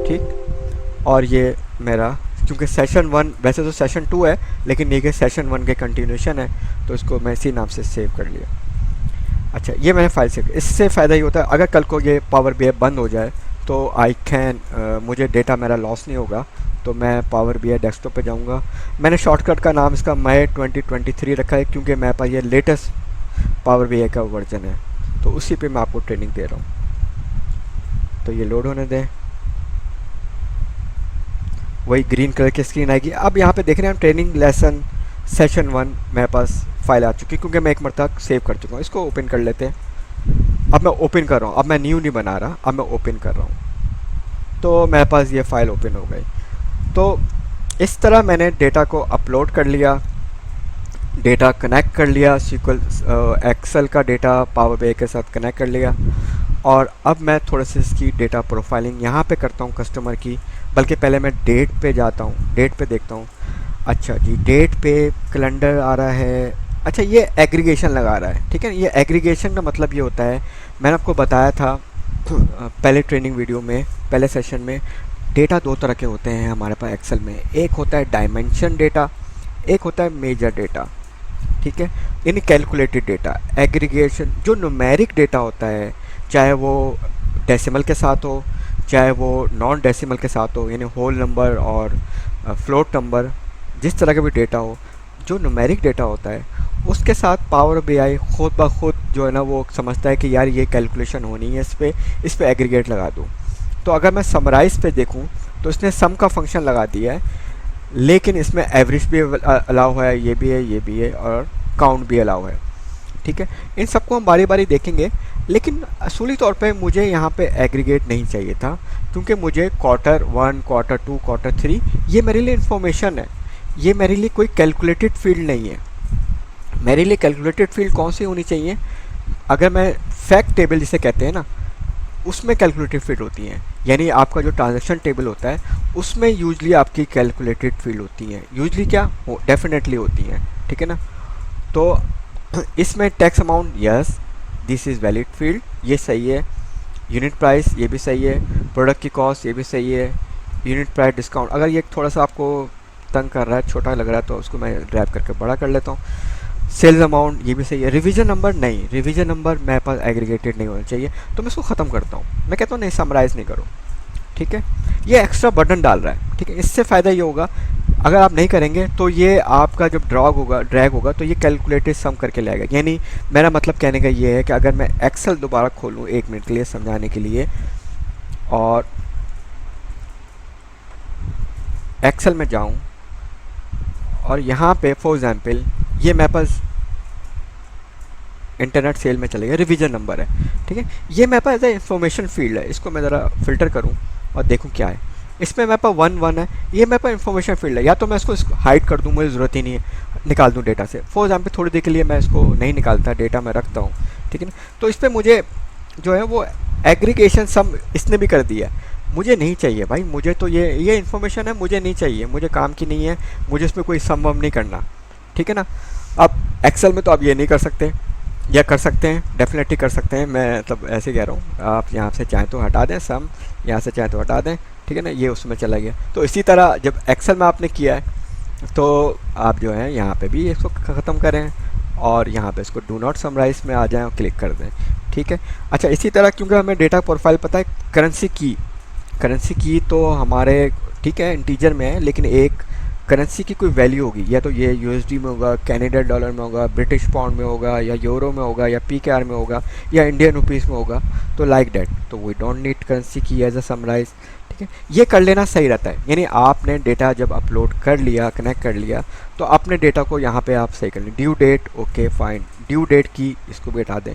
ठीक। और ये मेरा, क्योंकि सेशन 1 वैसे तो सेशन 2 है लेकिन ये सेशन 1 के कंटिन्यूशन है, तो इसको मैं इसी नाम से सेव कर लिया। अच्छा, ये मैंने फाइल सेव। इससे फ़ायदा ये होता है अगर कल को ये पावर बीआई बंद हो जाए तो मुझे डेटा मेरा लॉस नहीं होगा। तो मैं पावर बीआई डेस्कटॉप पे जाऊंगा। मैंने शॉर्टकट का नाम इसका मई 2023 रखा है क्योंकि मेरे पास ये लेटेस्ट पावर बीआई का वर्जन है, तो उसी पे मैं आपको ट्रेनिंग दे रहा हूँ। तो ये लोड होने दें, वही ग्रीन कलर की स्क्रीन आएगी। अब यहाँ पे देख रहे हैं ट्रेनिंग लेसन सेशन 1 मेरे पास फाइल आ चुकी है क्योंकि मैं एक मरतबा सेव कर चुका हूँ। इसको ओपन कर लेते हैं। अब मैं ओपन कर रहा हूँ, अब मैं न्यू नहीं बना रहा, अब मैं ओपन कर रहा हूँ। तो मेरे पास ये फ़ाइल ओपन हो गई। तो इस तरह मैंने डेटा को अपलोड कर लिया डेटा कनेक्ट कर लिया, SQL एक्सेल का डेटा पावर BI के साथ कनेक्ट कर लिया। और अब मैं थोड़ा सा इसकी डेटा प्रोफाइलिंग यहाँ पे करता हूँ कस्टमर की। बल्कि पहले मैं डेट पे जाता हूँ, डेट पे देखता हूँ। अच्छा जी, डेट पे कैलेंडर आ रहा है। अच्छा, ये एग्रीगेशन लगा रहा है, ठीक है। ये एग्रीगेशन का मतलब ये होता है, मैंने आपको बताया था पहले ट्रेनिंग वीडियो में, पहले सेशन में, डेटा दो तरह के होते हैं हमारे पास एक्सेल में। एक होता है डायमेंशन डेटा, एक होता है मेजर डेटा, ठीक है। यानी कैलकुलेटेड डेटा। एग्रीगेशन जो न्यूमेरिक डेटा होता है, चाहे वो डेसिमल के साथ हो, चाहे वो नॉन डेसिमल के साथ हो, यानी होल नंबर और फ्लोट नंबर, जिस तरह का भी डेटा हो, जो न्यूमेरिक डेटा होता है उसके साथ पावर BI खुद ब खुद जो है ना वो समझता है कि यार ये कैलकुलेशन होनी है, इस पे एग्रीगेट लगा दूँ। तो अगर मैं समराइज़ पे देखूँ तो इसने सम का फंक्शन लगा दिया है, लेकिन इसमें एवरेज भी अलाउ है, ये भी है, ये भी है, और काउंट भी अलाउ है, ठीक है। इन सबको हम बारी बारी देखेंगे, लेकिन असूली तौर पे मुझे यहाँ पे एग्रीगेट नहीं चाहिए था, क्योंकि मुझे Q1, Q2, Q3 ये मेरे लिए इन्फॉर्मेशन है, ये मेरे लिए कोई कैलकुलेटेड फील्ड नहीं है। मेरे लिए कैलकुलेटेड फील्ड कौन सी होनी चाहिए? अगर मैं फैक्ट टेबल जिसे कहते हैं ना, उसमें कैलकुलेटेड फील्ड होती हैं। यानी आपका जो ट्रांजैक्शन टेबल होता है उसमें यूजली आपकी कैलकुलेटेड फील्ड होती हैं। यूजली क्या हो, डेफिनेटली होती हैं, ठीक है ना। तो इसमें tax amount, yes this is valid field, ये सही है। यूनिट प्राइस, ये भी सही है। प्रोडक्ट की कॉस्ट, ये भी सही है। यूनिट प्राइस डिस्काउंट, अगर ये थोड़ा सा आपको तंग कर रहा है, छोटा लग रहा है, तो उसको मैं ड्रैग करके बड़ा कर लेता हूँ। सेल्स अमाउंट, ये भी सही है। रिवीजन नंबर नहीं, रिवीजन नंबर मेरे पास एग्रीगेटेड नहीं होना चाहिए, तो मैं इसको ख़त्म करता हूँ। मैं कहता हूँ नहीं, समराइज़ नहीं करो, ठीक है। ये एक्स्ट्रा बर्डन डाल रहा है, ठीक है। इससे फ़ायदा ये होगा, अगर आप नहीं करेंगे तो ये आपका जब ड्रैग होगा तो ये कैलकुलेटेड सम करके लाएगा। यानी मेरा मतलब कहने का ये है कि अगर मैं एक्सेल दोबारा खोलूँ 1 मिनट के लिए समझाने के लिए, और एक्सेल में जाऊँ और यहाँ पे फॉर एग्जांपल ये मेरे पास इंटरनेट सेल में चलेगा, रिवीजन नंबर है, ठीक है। ये मेरे पास एज ए इंफॉर्मेशन फील्ड है, इसको मैं ज़रा फिल्टर करूँ और देखूँ क्या है। इसमें मेरे पास 1 है, ये मेरे पास इंफॉर्मेशन फील्ड है। या तो मैं इसको हाइड कर दूँ, मुझे ज़रूरत ही नहीं है, निकाल दूँ डेटा से। फॉर एग्जाम्पल थोड़ी देर के लिए मैं इसको नहीं निकालता, डेटा मैं रखता हूँ, ठीक है ना। तो इस पर मुझे जो है वो एग्रीगेशन सम इसने भी कर दिया, मुझे नहीं चाहिए भाई। मुझे तो ये इन्फॉर्मेशन है, मुझे नहीं चाहिए, मुझे काम की नहीं है, मुझे इसमें कोई सम वम नहीं करना, ठीक है ना। अब एक्सेल में तो आप ये नहीं कर सकते, या कर सकते हैं, डेफिनेटली कर सकते हैं। मैं मतलब ऐसे कह रहा हूँ, आप यहाँ से चाहें तो हटा दें सम, यहाँ से चाहें तो हटा दें, ठीक है ना। ये उसमें चला गया। तो इसी तरह जब एक्सेल में आपने किया है तो आप जो है यहाँ पे भी इसको ख़त्म करें, और यहाँ पे इसको डू नॉट समराइज में आ जाएं और क्लिक कर दें, ठीक है। अच्छा, इसी तरह क्योंकि हमें डेटा प्रोफाइल पता है, करेंसी की तो हमारे ठीक है इंटीजर में है, लेकिन एक करेंसी की कोई वैल्यू होगी, या तो ये USD में होगा, कैनेडियन डॉलर में होगा, ब्रिटिश पाउंड में होगा, या यूरो में होगा, या PKR में होगा, या इंडियन रुपीज़ में होगा। तो लाइक डैट, तो वी डोंट नीड करेंसी की एज अ समराइज, ठीक है। ये कर लेना सही रहता है। यानी आपने डेटा जब अपलोड कर लिया, कनेक्ट कर लिया, तो अपने डेटा को यहाँ पे आप सही कर लें। Due date, okay fine, due date की इसको भी हटा दें,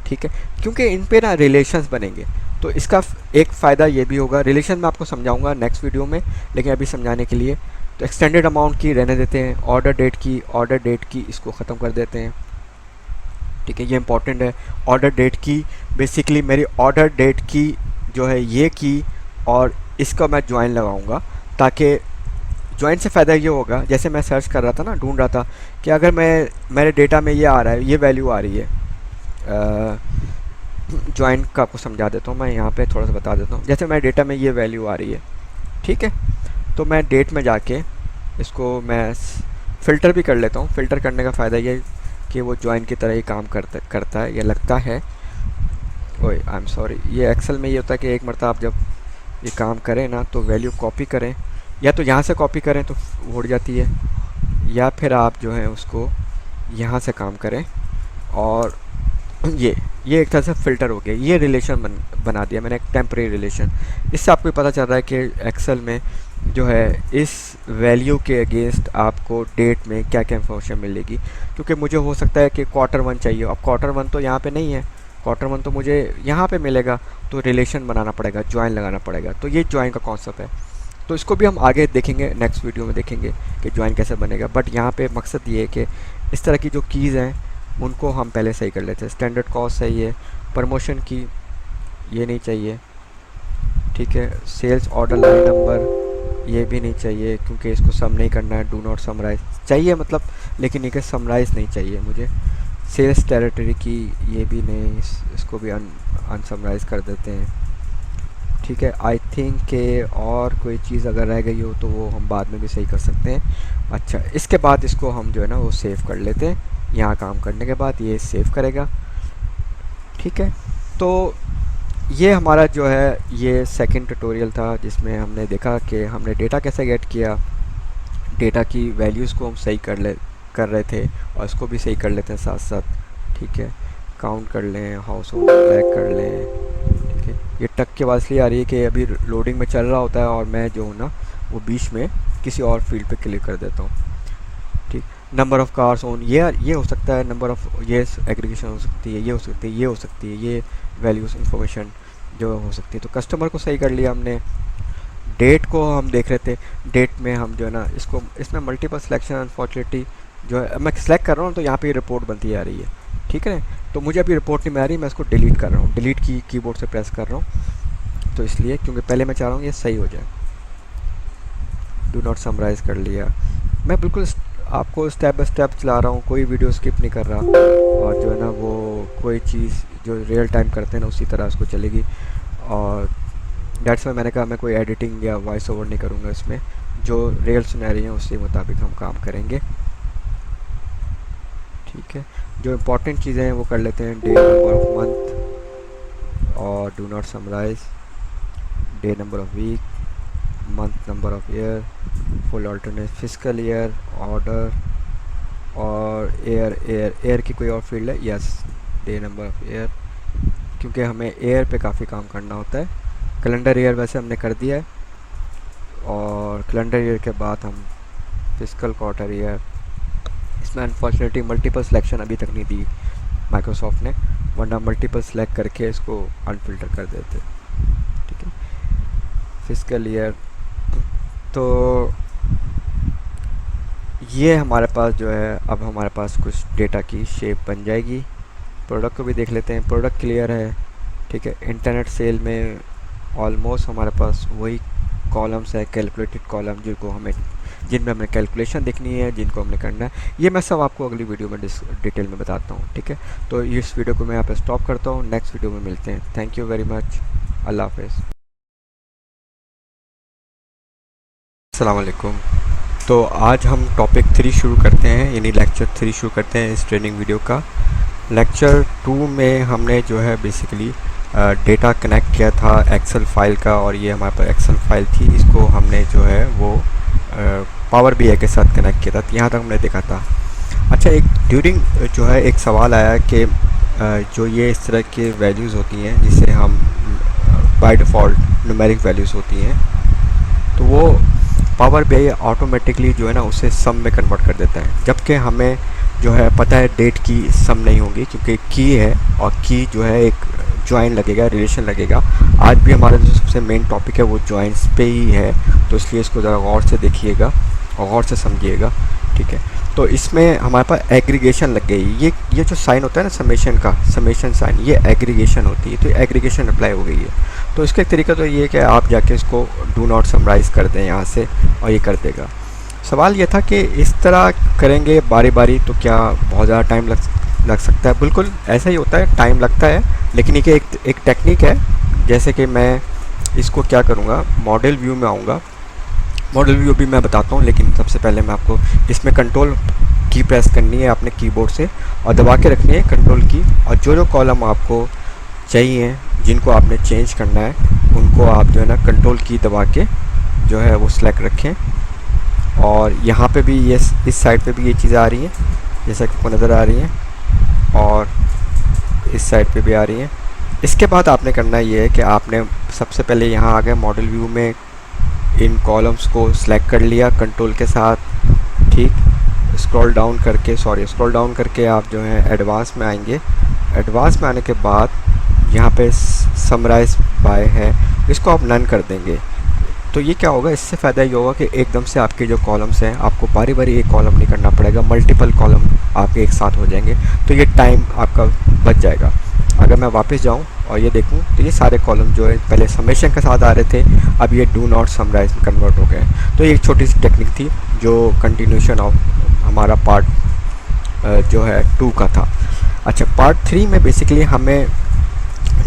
ठीक है, क्योंकि इन पे ना रिलेशंस बनेंगे। तो इसका एक फ़ायदा ये भी होगा, रिलेशन मैं आपको समझाऊंगा नेक्स्ट वीडियो में, लेकिन अभी समझाने के लिए तो एक्सटेंडेड अमाउंट की रहने देते हैं। ऑर्डर डेट की इसको ख़त्म कर देते हैं, ठीक है। ये इंपॉर्टेंट है। ऑर्डर डेट की बेसिकली मेरी ऑर्डर डेट की जो है ये की, और इसका मैं ज्वाइन लगाऊंगा, ताकि ज्वाइन से फ़ायदा ये होगा, जैसे मैं सर्च कर रहा था ना, ढूंढ रहा था कि अगर मैं मेरे डेटा में ये आ रहा है, ये वैल्यू आ रही है, ज्वाइन का आपको समझा देता हूँ मैं, यहाँ पे थोड़ा सा बता देता हूँ। जैसे मेरे डेटा में ये वैल्यू आ रही है, ठीक है, तो मैं डेट में जाके इसको मैं फ़िल्टर भी कर लेता हूँ। फ़िल्टर करने का फ़ायदा ये कि वो ज्वाइन की तरह ही काम करता है, या लगता है। ओए आई एम सॉरी, ये एक्सेल में ये होता है कि एक मरतबा आप जब ये काम करें ना, तो वैल्यू कॉपी करें, या तो यहाँ से कॉपी करें तो उड़ जाती है, या फिर आप जो है उसको यहाँ से काम करें। और ये एक तरह से फ़िल्टर हो गया, ये रिलेशन बना दिया मैंने, एक टेम्परेरी रिलेशन। इससे आपको पता चल रहा है कि एक्सेल में जो है इस वैल्यू के अगेंस्ट आपको डेट में क्या क्या इन्फॉर्मेशन मिलेगी। क्योंकि मुझे हो सकता है कि Q1 चाहिए, अब Q1 तो यहाँ पे नहीं है, Q1 तो मुझे यहाँ पे मिलेगा, तो रिलेशन बनाना पड़ेगा, ज्वाइन लगाना पड़ेगा। तो ये ज्वाइन का कॉन्सेप्ट है, तो इसको भी हम आगे देखेंगे, नेक्स्ट वीडियो में देखेंगे कि ज्वाइन कैसे बनेगा। बट यहाँ पे मकसद ये है कि इस तरह की जो कीज़ हैं उनको हम पहले सही कर लेते हैं। स्टैंडर्ड कॉस्ट सही है, प्रमोशन की ये नहीं चाहिए, ठीक है। सेल्स ऑर्डर लाइन नंबर ये भी नहीं चाहिए, क्योंकि इसको सम नहीं करना है। डू नॉट समराइज चाहिए मतलब, लेकिन ये समराइज़ नहीं चाहिए मुझे। सेल्स टेरिटरी की ये भी नहीं, इसको भी अनसमराइज कर देते हैं, ठीक है। आई थिंक के और कोई चीज़ अगर रह गई हो तो वो हम बाद में भी सही कर सकते हैं। अच्छा, इसके बाद इसको हम जो है ना वो सेव कर लेते हैं। यहाँ काम करने के बाद ये सेव करेगा, ठीक है। तो ये हमारा जो है ये सेकंड ट्यूटोरियल था, जिसमें हमने देखा कि हमने डेटा कैसे गेट किया, डेटा की वैल्यूज़ को हम सही कर रहे थे, और इसको भी सही कर लेते हैं साथ साथ, ठीक है। काउंट कर लें, हाउस होल्ड ब्लैक कर लें, ठीक है। ये टक की आवाज़ इसलिए आ रही है कि अभी लोडिंग में चल रहा होता है और मैं जो हूँ ना वो बीच में किसी और फील्ड पे क्लिक कर देता हूँ, ठीक। नंबर ऑफ़ कार्स ओन, ये हो सकता है, नंबर ऑफ़, ये एग्रीगेशन हो सकती है, ये हो सकती है, ये हो सकती है, ये वैल्यूज़ इंफॉर्मेशन जो हो सकती है। तो कस्टमर को सही कर लिया हमने। डेट को हम देख रहे थे, डेट में हम जो है ना इसमें मल्टीपल सिलेक्शन अनफॉर्चुनेटली जो है मैं सिलेक्ट कर रहा हूँ तो यहाँ पे रिपोर्ट बनती आ रही है, ठीक है। तो मुझे अभी रिपोर्ट नहीं में आ रही, मैं इसको डिलीट कर रहा हूँ, डिलीट की कीबोर्ड से प्रेस कर रहा हूँ, तो इसलिए क्योंकि पहले मैं चाह रहा हूँ ये सही हो जाए। डू नॉट समराइज़ कर लिया, मैं बिल्कुल आपको स्टेप बाय स्टेप चला रहा हूँ, कोई वीडियो स्किप नहीं कर रहा, और जो है ना वो कोई चीज़ जो रियल टाइम करते हैं ना उसी तरह उसको चलेगी। और डेट्स में मैंने कहा मैं कोई एडिटिंग या वॉइस ओवर नहीं करूँगा, इसमें जो रियल सिनेरियो हैं उसके मुताबिक हम काम करेंगे, ठीक है। जो इम्पोर्टेंट चीज़ें हैं वो कर लेते हैं, डे नंबर ऑफ मंथ, और do not summarize, day number of week, month number of year, full alternate, physical year, order, और एयर की कोई और फील्ड है, yes, day number of year, क्योंकि हमें एयर पे काफ़ी काम करना होता है। कैलेंडर ईयर वैसे हमने कर दिया है, और कैलेंडर ईयर के बाद हम फिजिकल क्वार्टर ईयर, इसमें अनफॉर्चुनेटली मल्टीपल सिलेक्शन अभी तक नहीं दी माइक्रोसॉफ्ट ने, वरना मल्टीपल सिलेक्ट करके इसको अनफिल्टर कर देते, ठीक है। फिजिकल ईयर, तो ये हमारे पास जो है अब हमारे पास कुछ डेटा की शेप बन जाएगी। प्रोडक्ट को भी देख लेते हैं, प्रोडक्ट क्लियर है, ठीक है। इंटरनेट सेल में ऑलमोस्ट हमारे पास वही कॉलम्स है, कैलकुलेटेड कॉलम, जिनमें हमें कैलकुलेशन देखनी है, जिनको हमने करना है, ये मैं सब आपको अगली वीडियो में डिटेल में बताता हूँ, ठीक है। तो इस वीडियो को मैं यहाँ पे स्टॉप करता हूँ, नेक्स्ट वीडियो में मिलते हैं। थैंक यू वेरी मच, अल्लाह हाफ़िज़। अस्सलाम वालेकुम। तो आज हम टॉपिक 3 शुरू करते हैं, यानी लेक्चर 3 शुरू करते हैं इस ट्रेनिंग वीडियो का। लेक्चर 2 में हमने जो है बेसिकली डेटा कनेक्ट किया था एक्सेल फाइल का, और ये हमारे पास एक्सेल फाइल थी, इसको हमने जो है वो पावर बीआई के साथ कनेक्ट किया था। तो यहाँ तक हमने देखा था। अच्छा, एक ड्यूरिंग जो है एक सवाल आया कि जो ये इस तरह के वैल्यूज़ होती हैं जिसे हम बाय डिफ़ॉल्ट न्यूमेरिक वैल्यूज़ होती हैं, तो वो पावर बीआई ऑटोमेटिकली जो है ना उसे सम में कन्वर्ट कर देता है, जबकि हमें जो है पता है डेट की सम नहीं होगी, क्योंकि की है, और की जो है एक ज्वाइन लगेगा, रिलेशन लगेगा। आज भी हमारा जो सबसे मेन टॉपिक है वो ज्वाइंस पे ही है, तो इसलिए इसको ज़रा गौर से देखिएगा और गौर से समझिएगा, ठीक है। तो इसमें हमारे पास एग्रीगेशन लग गई, ये जो साइन होता है ना समेशन का, समेशन साइन, ये एग्रीगेशन होती है, तो एग्रीगेशन अप्लाई हो गई है। तो इसका एक तरीका तो ये है कि आप जाके इसको डू नॉट समराइज़ कर दें यहाँ से, और ये कर देगा। सवाल ये था कि इस तरह करेंगे बारी बारी तो क्या बहुत ज़्यादा टाइम लग सकता है? बिल्कुल ऐसा ही होता है, टाइम लगता है, लेकिन ये एक टेक्निक है। जैसे कि मैं इसको क्या करूँगा, मॉडल व्यू में आऊँगा, मॉडल व्यू भी मैं बताता हूँ, लेकिन सबसे पहले मैं आपको इसमें कंट्रोल की प्रेस करनी है अपने कीबोर्ड से, और दबा के रखनी है कंट्रोल की, और जो कॉलम आपको चाहिए, जिनको आपने चेंज करना है, उनको आप जो है ना कंट्रोल की दबा के जो है वो सिलेक्ट रखें। और यहाँ पे भी ये इस साइड पे भी ये चीज़ें आ रही हैं, जैसा कि आपको नज़र आ रही हैं, और इस साइड पे भी आ रही हैं। इसके बाद आपने करना ये है कि आपने सबसे पहले यहाँ आ गए मॉडल व्यू में, इन कॉलम्स को सिलेक्ट कर लिया कंट्रोल के साथ, ठीक। स्क्रॉल डाउन करके आप जो है एडवांस में आएंगे। एडवांस में आने के बाद यहाँ पे समराइज बाय है, इसको आप नन कर देंगे। तो ये क्या होगा, इससे फ़ायदा ये होगा कि एकदम से आपके जो कॉलम्स हैं आपको बारी बारी एक कॉलम नहीं करना पड़ेगा, मल्टीपल कॉलम आपके एक साथ हो जाएंगे, तो ये टाइम आपका बच जाएगा। अगर मैं वापस जाऊं और ये देखूं तो ये सारे कॉलम जो है पहले समेशन के साथ आ रहे थे, अब ये डू नॉट समराइज में कन्वर्ट हो गए। तो ये एक छोटी सी टेक्निक थी जो कंटिन्यूशन ऑफ हमारा पार्ट जो है 2 का था। अच्छा, पार्ट 3 में बेसिकली हमें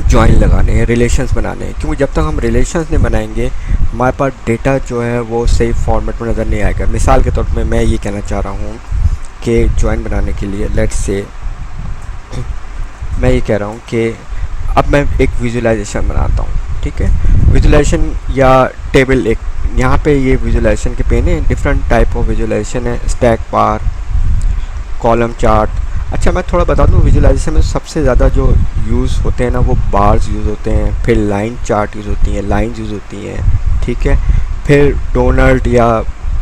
जॉइन लगाने हैं, रिलेशंस बनाने हैं, क्योंकि जब तक हम रिलेशंस नहीं बनाएंगे हमारे पास डेटा जो है वो सही फॉर्मेट में नज़र नहीं आएगा। मिसाल के तौर पे मैं ये कहना चाह रहा हूँ कि जॉइन बनाने के लिए लेट्स से मैं ये कह रहा हूँ कि अब मैं एक विजुअलाइजेशन बनाता हूँ, ठीक है। विजुअलाइजेशन या टेबल, एक यहाँ पे ये विजुअलाइजेशन के पेन है, डिफरेंट टाइप ऑफ विजुअलाइजेशन है, स्टैक बार, कॉलम चार्ट। अच्छा, मैं थोड़ा बता दूँ, विजुअलाइजेशन में सबसे ज़्यादा जो यूज़ होते हैं ना वो बार्स यूज़ होते हैं, फिर लाइन चार्ट यूज़ होती हैं, लाइंस यूज़ होती हैं, ठीक है, फिर डोनट या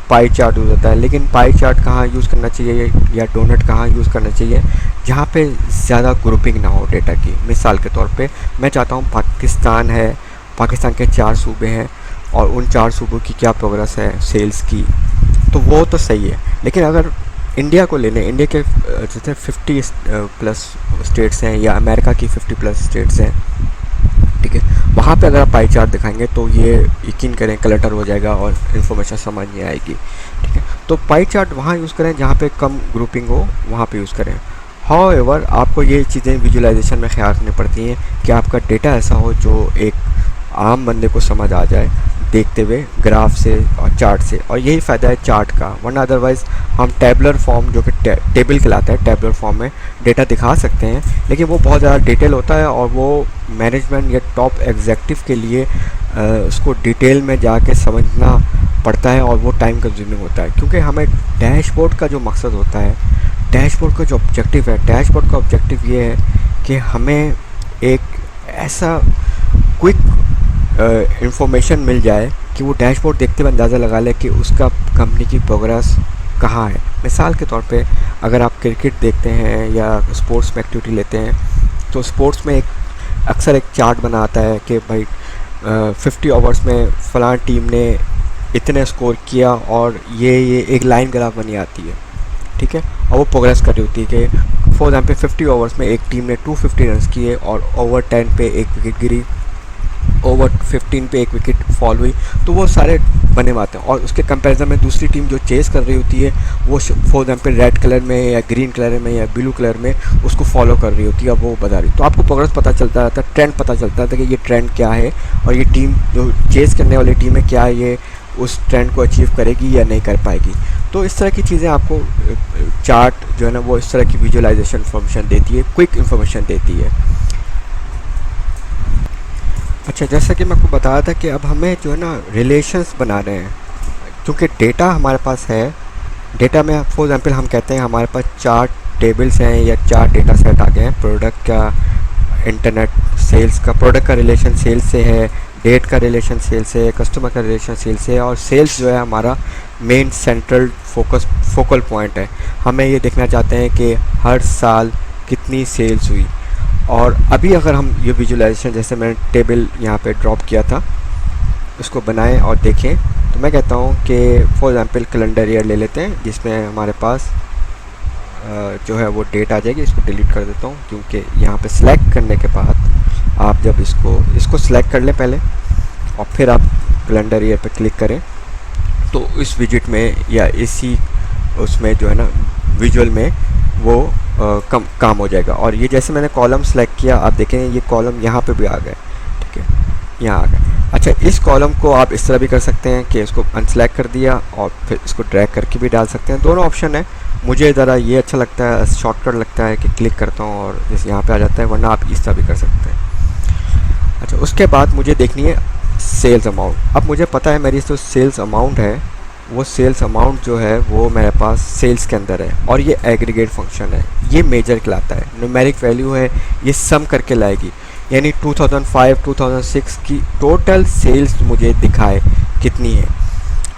पाई चार्ट यूज़ होता है। लेकिन पाई चार्ट कहाँ यूज़ करना चाहिए या डोनट कहाँ यूज़ करना चाहिए, जहाँ पे ज़्यादा ग्रुपिंग ना हो डेटा की। मिसाल के तौर पे मैं चाहता हूँ पाकिस्तान है, पाकिस्तान के 4 सूबे हैं और उन 4 सूबों की क्या प्रोग्रेस है सेल्स की, तो वो तो सही है। लेकिन अगर इंडिया को ले लें, इंडिया के जैसे 50 प्लस स्टेट्स हैं या अमेरिका की 50 प्लस स्टेट्स हैं, ठीक है, वहाँ पे अगर आप पाई चार्ट दिखाएंगे तो ये यकीन करें क्लटर हो जाएगा और इन्फॉर्मेशन समझ नहीं आएगी, ठीक है। तो पाई चार्ट वहाँ यूज़ करें जहाँ पे कम ग्रुपिंग हो, वहाँ पे यूज़ करें। हाउएवर आपको ये चीज़ें विजुअलाइजेशन में ख्याल रखनी पड़ती हैं कि आपका डेटा ऐसा हो जो एक आम बंदे को समझ आ जाए देखते हुए ग्राफ से और चार्ट से, और यही फ़ायदा है चार्ट का। वरना अदरवाइज़ हम टेबलर फॉर्म जो कि टेबल कहलाता है, टेबलर फॉर्म में डेटा दिखा सकते हैं, लेकिन वो बहुत ज़्यादा डिटेल होता है और वो मैनेजमेंट या टॉप एग्जेक्टिव के लिए उसको डिटेल में जाके समझना पड़ता है और वो टाइम कंज्यूमिंग होता है। क्योंकि हमें डैशबोर्ड का जो मकसद होता है, डैशबोर्ड का जो ऑब्जेक्टिव है, डैशबोर्ड का ऑब्जेक्टिव ये है कि हमें एक ऐसा क्विक इंफॉर्मेशन मिल जाए कि वो डैशबोर्ड देखते हुए अंदाज़ा लगा ले कि उसका कंपनी की प्रोग्रेस कहाँ है। मिसाल के तौर पे अगर आप क्रिकेट देखते हैं या स्पोर्ट्स में एक्टिविटी लेते हैं तो स्पोर्ट्स में अक्सर एक चार्ट बना आता है कि भाई 50 ओवर्स में फ़लाँ टीम ने इतने स्कोर किया और ये एक लाइन ग्राफ बनी आती है, ठीक है, और वो प्रोग्रेस कर रही होती है कि फॉर एग्जाम्पल 50 ओवर्स में एक टीम ने 250 रन किए और ओवर 10 पे एक विकेट गिरी, ओवर 15 पे एक विकेट फॉल हुई, तो वो सारे बने हुए आते हैं। और उसके कंपैरिजन में दूसरी टीम जो चेस कर रही होती है वो फॉर एग्जाम्पल रेड कलर में या ग्रीन कलर में या ब्लू कलर में उसको फॉलो कर रही होती है, वो बता रही, तो आपको प्रोग्रेस पता चलता रहता है, ट्रेंड पता चलता रहता है कि ये ट्रेंड क्या है और ये टीम जो चेस करने वाली टीम है क्या ये उस ट्रेंड को अचीव करेगी या नहीं कर पाएगी। तो इस तरह की चीज़ें आपको चार्ट जो है ना वो इस तरह की विजुअलाइजेशन इन्फॉर्मेशन देती है, क्विक इन्फॉर्मेशन देती है। अच्छा, जैसा कि मैं आपको बताया था कि अब हमें जो है ना रिलेशंस बना रहे हैं, क्योंकि डेटा हमारे पास है। डेटा में फॉर एग्जांपल हम कहते हैं हमारे पास 4 टेबल्स हैं या 4 डेटा सेट आ गए हैं, प्रोडक्ट का, इंटरनेट सेल्स का, प्रोडक्ट का रिलेशन सेल्स से है, डेट का रिलेशन सेल्स से है, कस्टमर का रिलेशन सेल्स से है, और सेल्स जो है हमारा मेन सेंट्रल फोकल पॉइंट है। हमें ये देखना चाहते हैं कि हर साल कितनी सेल्स हुई। और अभी अगर हम ये विजुअलाइजेशन जैसे मैंने टेबल यहाँ पे ड्रॉप किया था उसको बनाएं और देखें, तो मैं कहता हूँ कि फॉर एग्जांपल कैलेंडर ईयर ले लेते हैं जिसमें हमारे पास जो है वो डेट आ जाएगी। इसको डिलीट कर देता हूँ क्योंकि यहाँ पे सिलेक्ट करने के बाद आप जब इसको सिलेक्ट कर लें पहले और फिर आप कैलेंडर ईयर पे क्लिक करें तो इस विजिट में या इसी उसमें जो है ना विजुअल में वो काम हो जाएगा। और ये जैसे मैंने कॉलम सेलेक्ट किया, आप देखें ये कॉलम यहाँ पे भी आ गए, ठीक है, यहाँ आ गए। अच्छा, इस कॉलम को आप इस तरह भी कर सकते हैं कि इसको अनसेलेक्ट कर दिया और फिर इसको ड्रैग करके भी डाल सकते हैं, दोनों ऑप्शन है। मुझे ज़रा ये अच्छा लगता है, शॉर्टकट लगता है कि क्लिक करता हूँ और जैसे यहाँ पे आ जाता है, वरना आप इस तरह भी कर सकते हैं। अच्छा, उसके बाद मुझे देखनी है सेल्स अमाउंट। अब मुझे पता है मेरी जो सेल्स अमाउंट है वो सेल्स अमाउंट जो है वो मेरे पास सेल्स के अंदर है और ये एग्रीगेट फंक्शन है, ये मेजर कहलाता है, न्यूमेरिक वैल्यू है, ये सम करके लाएगी, यानी 2005-2006 की टोटल सेल्स मुझे दिखाए कितनी है।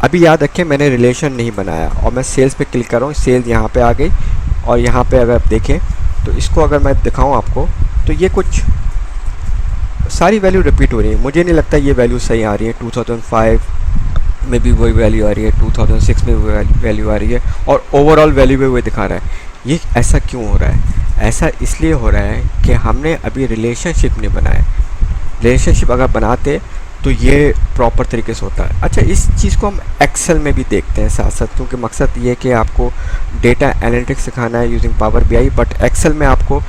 अभी याद रखें मैंने रिलेशन नहीं बनाया और मैं सेल्स पे क्लिक कर रहा हूँ, सेल्स यहाँ पे आ गई और यहाँ पे अगर आप देखें तो इसको अगर मैं दिखाऊँ आपको तो ये कुछ सारी वैल्यू रिपीट हो रही है। मुझे नहीं लगता ये वैल्यू सही आ रही है। 2005 में भी वही वैल्यू आ रही है, 2006 में भी वैल्यू आ रही है, और ओवरऑल वैल्यू भी वही दिखा रहा है। ये ऐसा क्यों हो रहा है? ऐसा इसलिए हो रहा है कि हमने अभी रिलेशनशिप नहीं बनाया। रिलेशनशिप अगर बनाते तो ये प्रॉपर तरीके से होता है। अच्छा, इस चीज़ को हम एक्सेल में भी देखते हैं साथ साथ, क्योंकि मकसद ये है कि आपको डेटा एनालिटिक्स सिखाना है using Power BI, but Excel में आपको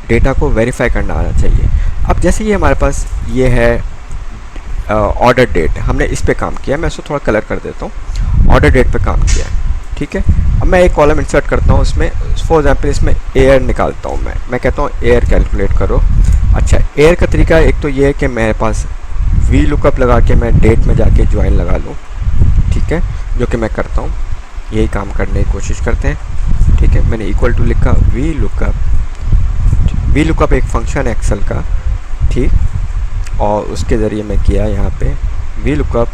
डेटा को वेरीफाई करना आना चाहिए। अब जैसे ये हमारे पास ये है ऑर्डर डेट, हमने इस पे काम किया। मैं इसको थोड़ा कलर कर देता हूँ। ऑर्डर डेट पे काम किया है, ठीक है। अब मैं एक कॉलम इंसर्ट करता हूँ, उसमें फॉर एग्जाम्पल इसमें एयर निकालता हूँ। मैं कहता हूँ एयर कैलकुलेट करो। अच्छा, एयर का तरीका एक तो ये है कि मेरे पास वी लुकअप लगा के मैं डेट में जाके ज्वाइन लगा लूँ, ठीक है, जो कि मैं करता हूँ। यही काम करने की कोशिश करते हैं, ठीक है। मैंने इक्वल टू लिखा वी लुकअप। वी लुकअप एक फंक्शन है एक्सेल का, ठीक, और उसके ज़रिए मैं किया यहाँ पे वी लुकअप।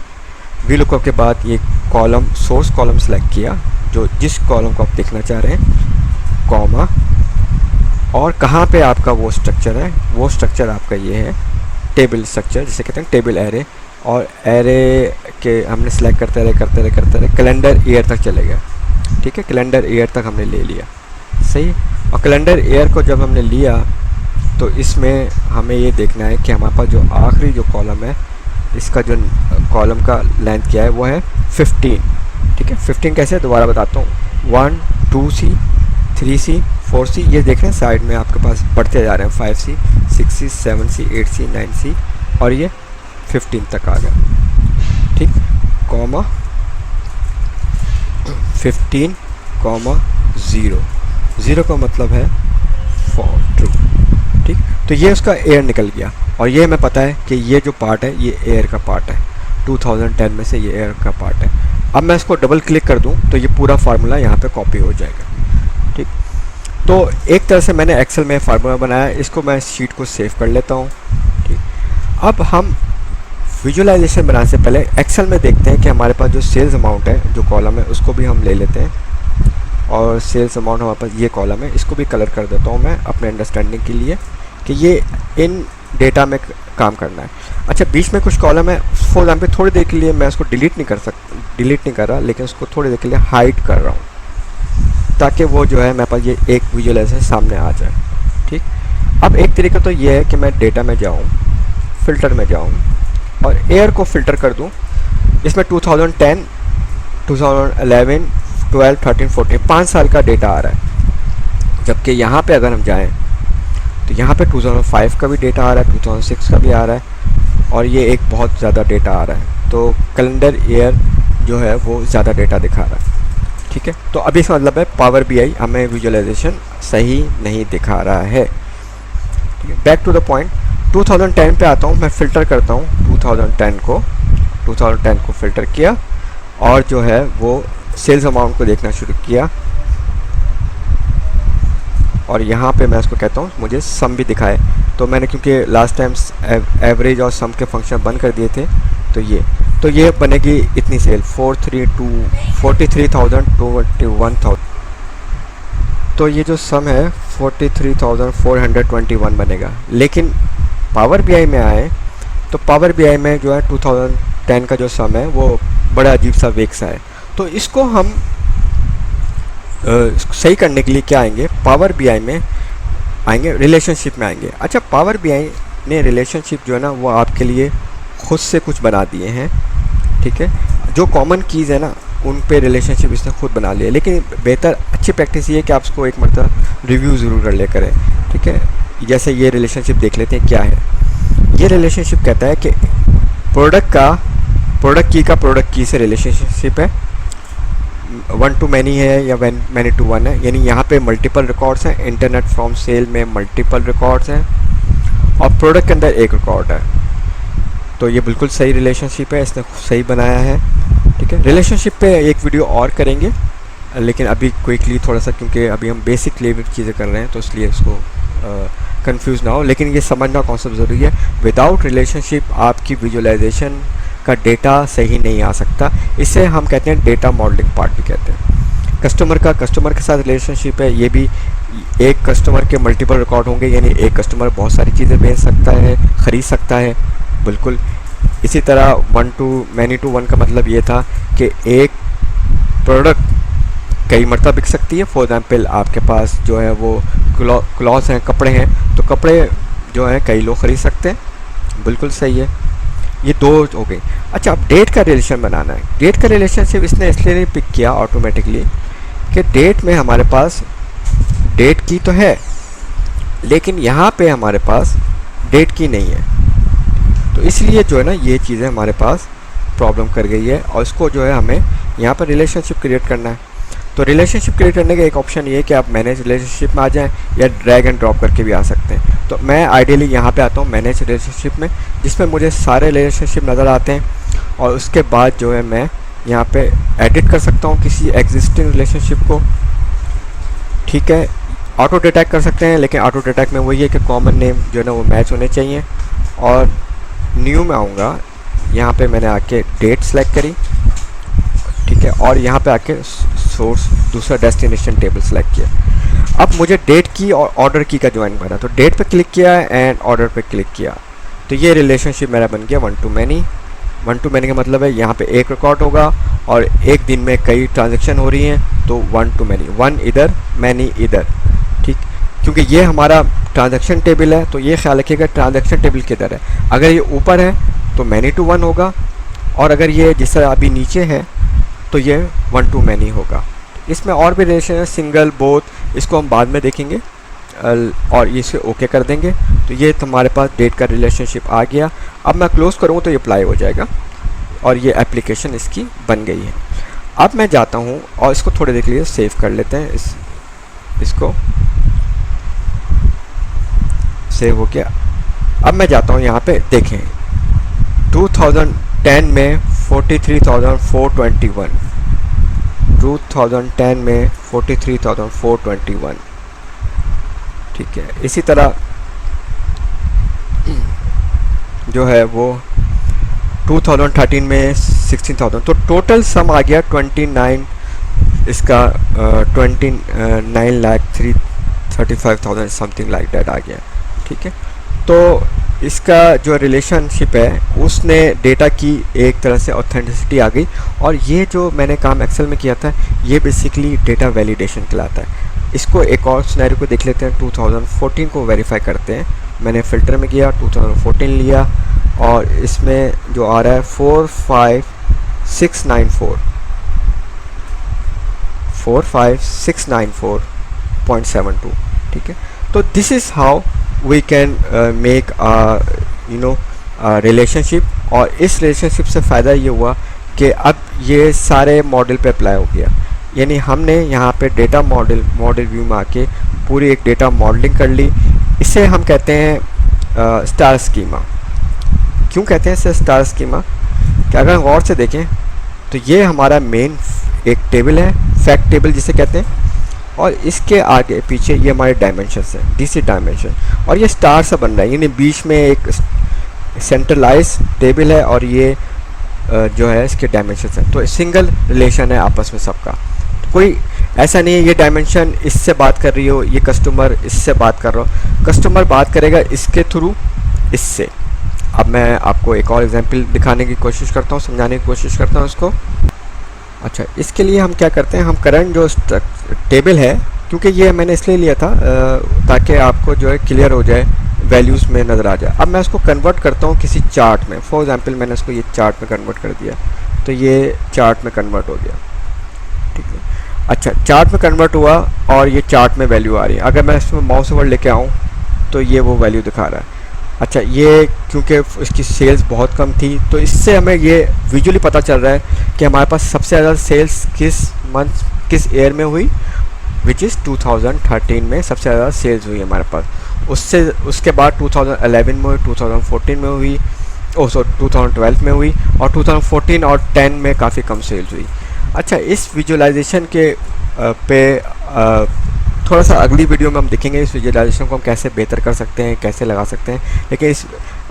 वी लुकअप के बाद ये कॉलम, सोर्स कॉलम सेलेक्ट किया, जो जिस कॉलम को आप देखना चाह रहे हैं, कॉमा, और कहाँ पे आपका वो स्ट्रक्चर है। वो स्ट्रक्चर आपका ये है टेबल स्ट्रक्चर, जिसे कहते हैं टेबल एरे। और एरे के हमने सेलेक्ट करते रहे कैलेंडर ईयर तक चले गए, ठीक है। कैलेंडर ईयर तक हमने ले लिया, सही। और कैलेंडर ईयर को जब हमने लिया तो इसमें हमें ये देखना है कि हमारे पास जो आखिरी जो कॉलम है, इसका जो कॉलम का लेंथ क्या है, वो है 15, ठीक है। 15 कैसे, दोबारा बताता हूँ। 1 2C 3C 4C, ये देख रहे हैं साइड में आपके पास बढ़ते जा रहे हैं। 5C 6C 7C 8C 9C, और ये 15 तक आ गया, ठीक। कॉमा 15 कॉमा 0 का मतलब है फॉर ट्रू, ठीक। तो ये उसका एयर निकल गया, और ये हमें पता है कि ये जो पार्ट है ये एयर का पार्ट है। 2010 में से ये एयर का पार्ट है। अब मैं इसको डबल क्लिक कर दूं तो ये पूरा फार्मूला यहाँ पे कॉपी हो जाएगा, ठीक। तो एक तरह से मैंने एक्सेल में फार्मूला बनाया, इसको मैं शीट को सेव कर लेता हूँ, ठीक। अब हम विजुअलाइजेशन बनाने से पहले एक्सेल में देखते हैं कि हमारे पास जो सेल्स अमाउंट है, जो कॉलम है, उसको भी हम ले लेते हैं। और सेल्स अमाउंट हमारे पास ये कॉलम है, इसको भी कलर कर देता हूँ मैं अपने अंडरस्टैंडिंग के लिए कि ये इन डेटा में काम करना है। अच्छा, बीच में कुछ कॉलम है, फॉर एग्जाम्पल थोड़ी देर के लिए मैं उसको डिलीट नहीं कर रहा, लेकिन उसको थोड़ी देर के लिए हाइड कर रहा हूँ, ताकि वो जो है मेरे पास ये एक विजुअलाइजेशन सामने आ जाए, ठीक। अब एक तरीका तो ये है कि मैं डेटा में जाऊँ, फ़िल्टर में जाऊँ, और एयर को फ़िल्टर कर दूँ। इसमें 2010 2011 12 13 14 5 साल का डेटा आ रहा है, जबकि यहाँ पे अगर हम जाएं तो यहाँ पे 2005 का भी डेटा आ रहा है, 2006 का भी आ रहा है, और ये एक बहुत ज़्यादा डेटा आ रहा है। तो कैलेंडर ईयर जो है वो ज़्यादा डेटा दिखा रहा है, ठीक है। तो अभी इसका मतलब है पावर बीआई हमें विजुअलाइजेशन सही नहीं दिखा रहा है, ठीक है। बैक टू द पॉइंट, 2010 पे आता हूँ, मैं फ़िल्टर करता हूँ 2010 को फ़िल्टर किया, और जो है वो सेल्स अमाउंट को देखना शुरू किया, और यहाँ पे मैं उसको कहता हूँ मुझे सम भी दिखाए। तो मैंने क्योंकि लास्ट टाइम एवरेज और सम के फंक्शन बंद कर दिए थे, तो ये बनेगी इतनी सेल 43,000 to 21,000। तो ये जो सम है 43,421 बनेगा। लेकिन पावर बीआई में आए तो पावर बीआई में जो है 2010 का जो सम है वो बड़ा अजीब सा वेग सा है। तो इसको हम सही करने के लिए क्या आएंगे, पावर बीआई में आएंगे, रिलेशनशिप में आएंगे। अच्छा, पावर बीआई ने रिलेशनशिप जो है ना वो आपके लिए खुद से कुछ बना दिए हैं, ठीक है। जो कॉमन कीज़ है ना उन पे रिलेशनशिप इसने खुद बना लिया, लेकिन बेहतर अच्छी प्रैक्टिस ये है कि आप उसको एक मरतबा रिव्यू ज़रूर कर ले करें, ठीक है। जैसे ये रिलेशनशिप देख लेते हैं क्या है। ये रिलेशनशिप कहता है कि प्रोडक्ट की से रिलेशनशिप है, 1 to many है या many to 1 है, यानी यहाँ पे मल्टीपल रिकॉर्ड्स हैं। इंटरनेट फ्रॉम सेल में मल्टीपल रिकॉर्ड्स हैं, और प्रोडक्ट के अंदर एक रिकॉर्ड है। तो ये बिल्कुल सही रिलेशनशिप है, इसने सही बनाया है, ठीक है। रिलेशनशिप पे एक वीडियो और करेंगे, लेकिन अभी क्विकली थोड़ा सा, क्योंकि अभी हम बेसिक लेवल चीज़ें कर रहे हैं, तो इसलिए इसको कंफ्यूज ना हो। लेकिन ये समझना कॉन्सेप्ट ज़रूरी है। विदाउट रिलेशनशिप आपकी विजुअलाइजेशन का डेटा सही नहीं आ सकता। इसे हम कहते हैं डेटा मॉडलिंग पार्ट भी कहते हैं। कस्टमर के साथ रिलेशनशिप है, ये भी एक कस्टमर के मल्टीपल रिकॉर्ड होंगे, यानी एक कस्टमर बहुत सारी चीज़ें बेच सकता है, ख़रीद सकता है। बिल्कुल इसी तरह वन टू वन का मतलब ये था कि एक प्रोडक्ट कई मरतबा बिक सकती है। फॉर एग्ज़ाम्पल आपके पास जो है वो क्लॉथ हैं, कपड़े हैं, तो कपड़े जो हैं कई लोग ख़रीद सकते हैं। बिल्कुल सही है, ये दो हो गई। अच्छा, अब डेट का रिलेशन बनाना है। डेट का रिलेशनशिप इसने इसलिए नहीं पिक किया ऑटोमेटिकली कि डेट में हमारे पास डेट की तो है, लेकिन यहाँ पे हमारे पास डेट की नहीं है, तो इसलिए जो है ना ये चीज़ें हमारे पास प्रॉब्लम कर गई है, और इसको जो है हमें यहाँ पर रिलेशनशिप क्रिएट करना है। तो रिलेशनशिप क्रिएट करने का एक ऑप्शन ये है कि आप मैनेज रिलेशनशिप में आ जाएं या ड्रैग एंड ड्रॉप करके भी आ सकते हैं। तो मैं आइडियली यहाँ पे आता हूँ मैनेज रिलेशनशिप में, जिसमें मुझे सारे रिलेशनशिप नज़र आते हैं, और उसके बाद जो है मैं यहाँ पे एडिट कर सकता हूँ किसी एग्जिस्टिंग रिलेशनशिप को। ठीक है, ऑटो डिटेक्ट कर सकते हैं, लेकिन ऑटो डिटेक्ट में वही है कि कॉमन नेम जो है ना वो मैच होने चाहिए। और न्यू में आऊँगा, यहाँ पे मैंने आके डेट सेलेक्ट करी, ठीक है, और यहाँ पे आके सोर्स दूसरा डेस्टिनेशन टेबल सेलेक्ट किया। अब मुझे डेट की और ऑर्डर की का ज्वाइन करना, तो डेट पे क्लिक किया एंड ऑर्डर पे क्लिक किया, तो ये रिलेशनशिप मेरा बन गया one two many. One two many का मतलब है यहाँ पे एक रिकॉर्ड होगा और एक दिन में कई ट्रांजेक्शन हो रही हैं, तो वन टू मैनी, वन इधर मैनी इधर। ठीक, क्योंकि ये हमारा ट्रांजैक्शन टेबल है, तो ये ख्याल रखिएगा ट्रांजैक्शन टेबल किधर है। अगर ये ऊपर है तो मैनी टू वन होगा, और अगर ये जिस तरह अभी नीचे है तो ये वन टू मैनी होगा। इसमें और भी रिलेशन है, सिंगल, बोथ, इसको हम बाद में देखेंगे, और इसे ओके कर देंगे। तो ये हमारे पास डेट का रिलेशनशिप आ गया। अब मैं क्लोज़ करूँगा तो ये अप्लाई हो जाएगा, और ये एप्लीकेशन इसकी बन गई है। अब मैं जाता हूँ और इसको थोड़ी देर के लिए सेव कर लेते हैं, इसको सेव हो गया। अब मैं जाता हूँ यहाँ पे, देखें 2010 में 43,421, 2010 में 43,421। ठीक है, इसी तरह जो है वो 2013 में 16,000, तो टोटल सम आ गया 29, इसका 29,35,000 समथिंग लाइक दैट आ गया। ठीक है, तो इसका जो रिलेशनशिप है उसने डेटा की एक तरह से ऑथेंटिसिटी आ गई, और ये जो मैंने काम एक्सेल में किया था ये बेसिकली डेटा वैलिडेशन कहलाता है। इसको एक और सिनेरियो को देख लेते हैं, 2014 को वेरीफाई करते हैं। मैंने फ़िल्टर में गया, 2014 लिया, और इसमें जो आ रहा है 45694, 45694.72। ठीक है, तो this is how we can make relationship. और इस रिलेशनशिप से फ़ायदा ये हुआ कि अब ये सारे मॉडल पे अप्लाई हो गया, यानी हमने यहाँ पे डेटा मॉडल व्यू में आके पूरी एक डेटा मॉडलिंग कर ली। इसे हम कहते हैं स्टार स्कीमा। क्यों कहते हैं इसे स्टार स्कीमा? कि अगर गौर से देखें तो ये हमारा मेन एक टेबल है, फैक्ट टेबल जिसे कहते हैं, और इसके आगे पीछे ये हमारे डायमेंशंस हैं, डीसी डायमेंशन, और ये स्टार सा बन रहा है, यानी बीच में एक सेंट्रलाइज टेबल है, और ये जो है इसके डायमेंशंस हैं। तो सिंगल रिलेशन है आपस में सबका, कोई ऐसा नहीं है ये डायमेंशन इससे बात कर रही हो, ये कस्टमर इससे बात कर रहा हो, कस्टमर बात करेगा इसके थ्रू इससे। अब मैं आपको एक और एग्जांपल दिखाने की कोशिश करता हूँ, समझाने की कोशिश करता हूँ इसको। अच्छा, इसके लिए हम क्या करते हैं, हम करंट जो टेबल है, क्योंकि ये मैंने इसलिए लिया था ताकि आपको जो है क्लियर हो जाए, वैल्यूज़ में नज़र आ जाए। अब मैं इसको कन्वर्ट करता हूँ किसी चार्ट में। फॉर एग्जांपल मैंने इसको ये चार्ट में कन्वर्ट कर दिया, तो ये चार्ट में कन्वर्ट हो गया। ठीक है, अच्छा, चार्ट में कन्वर्ट हुआ और ये चार्ट में वैल्यू आ रही है। अगर मैं इसमें माउस ओवर लेके आऊँ तो ये वो वैल्यू दिखा रहा है। अच्छा, ये क्योंकि इसकी सेल्स बहुत कम थी, तो इससे हमें ये विजुअली पता चल रहा है कि हमारे पास सबसे ज़्यादा सेल्स किस मंथ, किस ईयर में हुई, विच इज़ 2013 में सबसे ज़्यादा सेल्स हुई हमारे पास। उसके बाद 2011 में हुई, 2014 में हुई, 2012 में हुई, और 2014 और 10 में काफ़ी कम सेल्स हुई। अच्छा, इस विजुअलाइजेशन के थोड़ा सा अगली वीडियो में हम देखेंगे इस विजुअलाइजेशन को हम कैसे बेहतर कर सकते हैं, कैसे लगा सकते हैं। लेकिन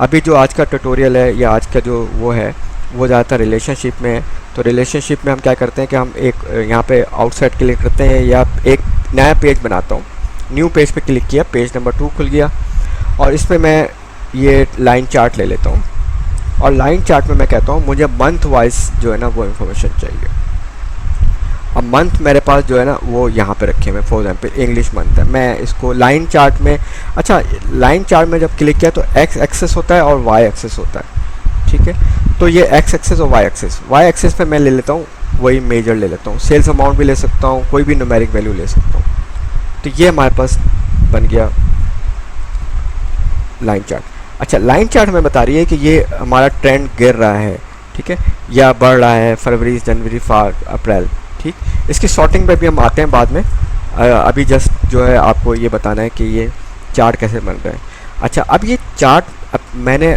अभी जो आज का ट्यूटोरियल है या आज का जो वो है वो ज़्यादातर रिलेशनशिप में है। तो रिलेशनशिप में हम क्या करते हैं कि हम एक यहाँ पे आउटसाइड क्लिक करते हैं, या एक नया पेज बनाता हूँ। न्यू पेज पे क्लिक किया, पेज नंबर 2 खुल गया और इसमें मैं ये लाइन चार्ट ले लेता हूँ और लाइन चार्ट में मैं कहता हूँ मुझे मंथ वाइज जो है ना वो इन्फॉर्मेशन चाहिए। अब मंथ मेरे पास जो है ना वो यहाँ पे रखे हुए, फॉर एग्जाम्पल इंग्लिश मंथ है, मैं इसको लाइन चार्ट में, अच्छा लाइन चार्ट में जब क्लिक किया तो एक्स एक्सेस होता है और वाई एक्सेस होता है, ठीक है। तो ये एक्स एक्सेस और वाई एक्सेस पे मैं ले लेता हूँ वही मेजर ले लेता हूँ, सेल्स अमाउंट भी ले सकता हूँ, कोई भी न्यूमेरिक वैल्यू ले सकता हूँ। तो ये हमारे पास बन गया लाइन चार्ट। अच्छा लाइन चार्ट में बता रही है कि ये हमारा ट्रेंड गिर रहा है, ठीक है, या बढ़ रहा है, फरवरी, जनवरी, अप्रैल, ठीक। इसकी शॉर्टिंग पे भी हम आते हैं बाद में, अभी जस्ट जो है आपको ये बताना है कि ये चार्ट कैसे बन रहा है। अच्छा अब ये चार्ट, अब मैंने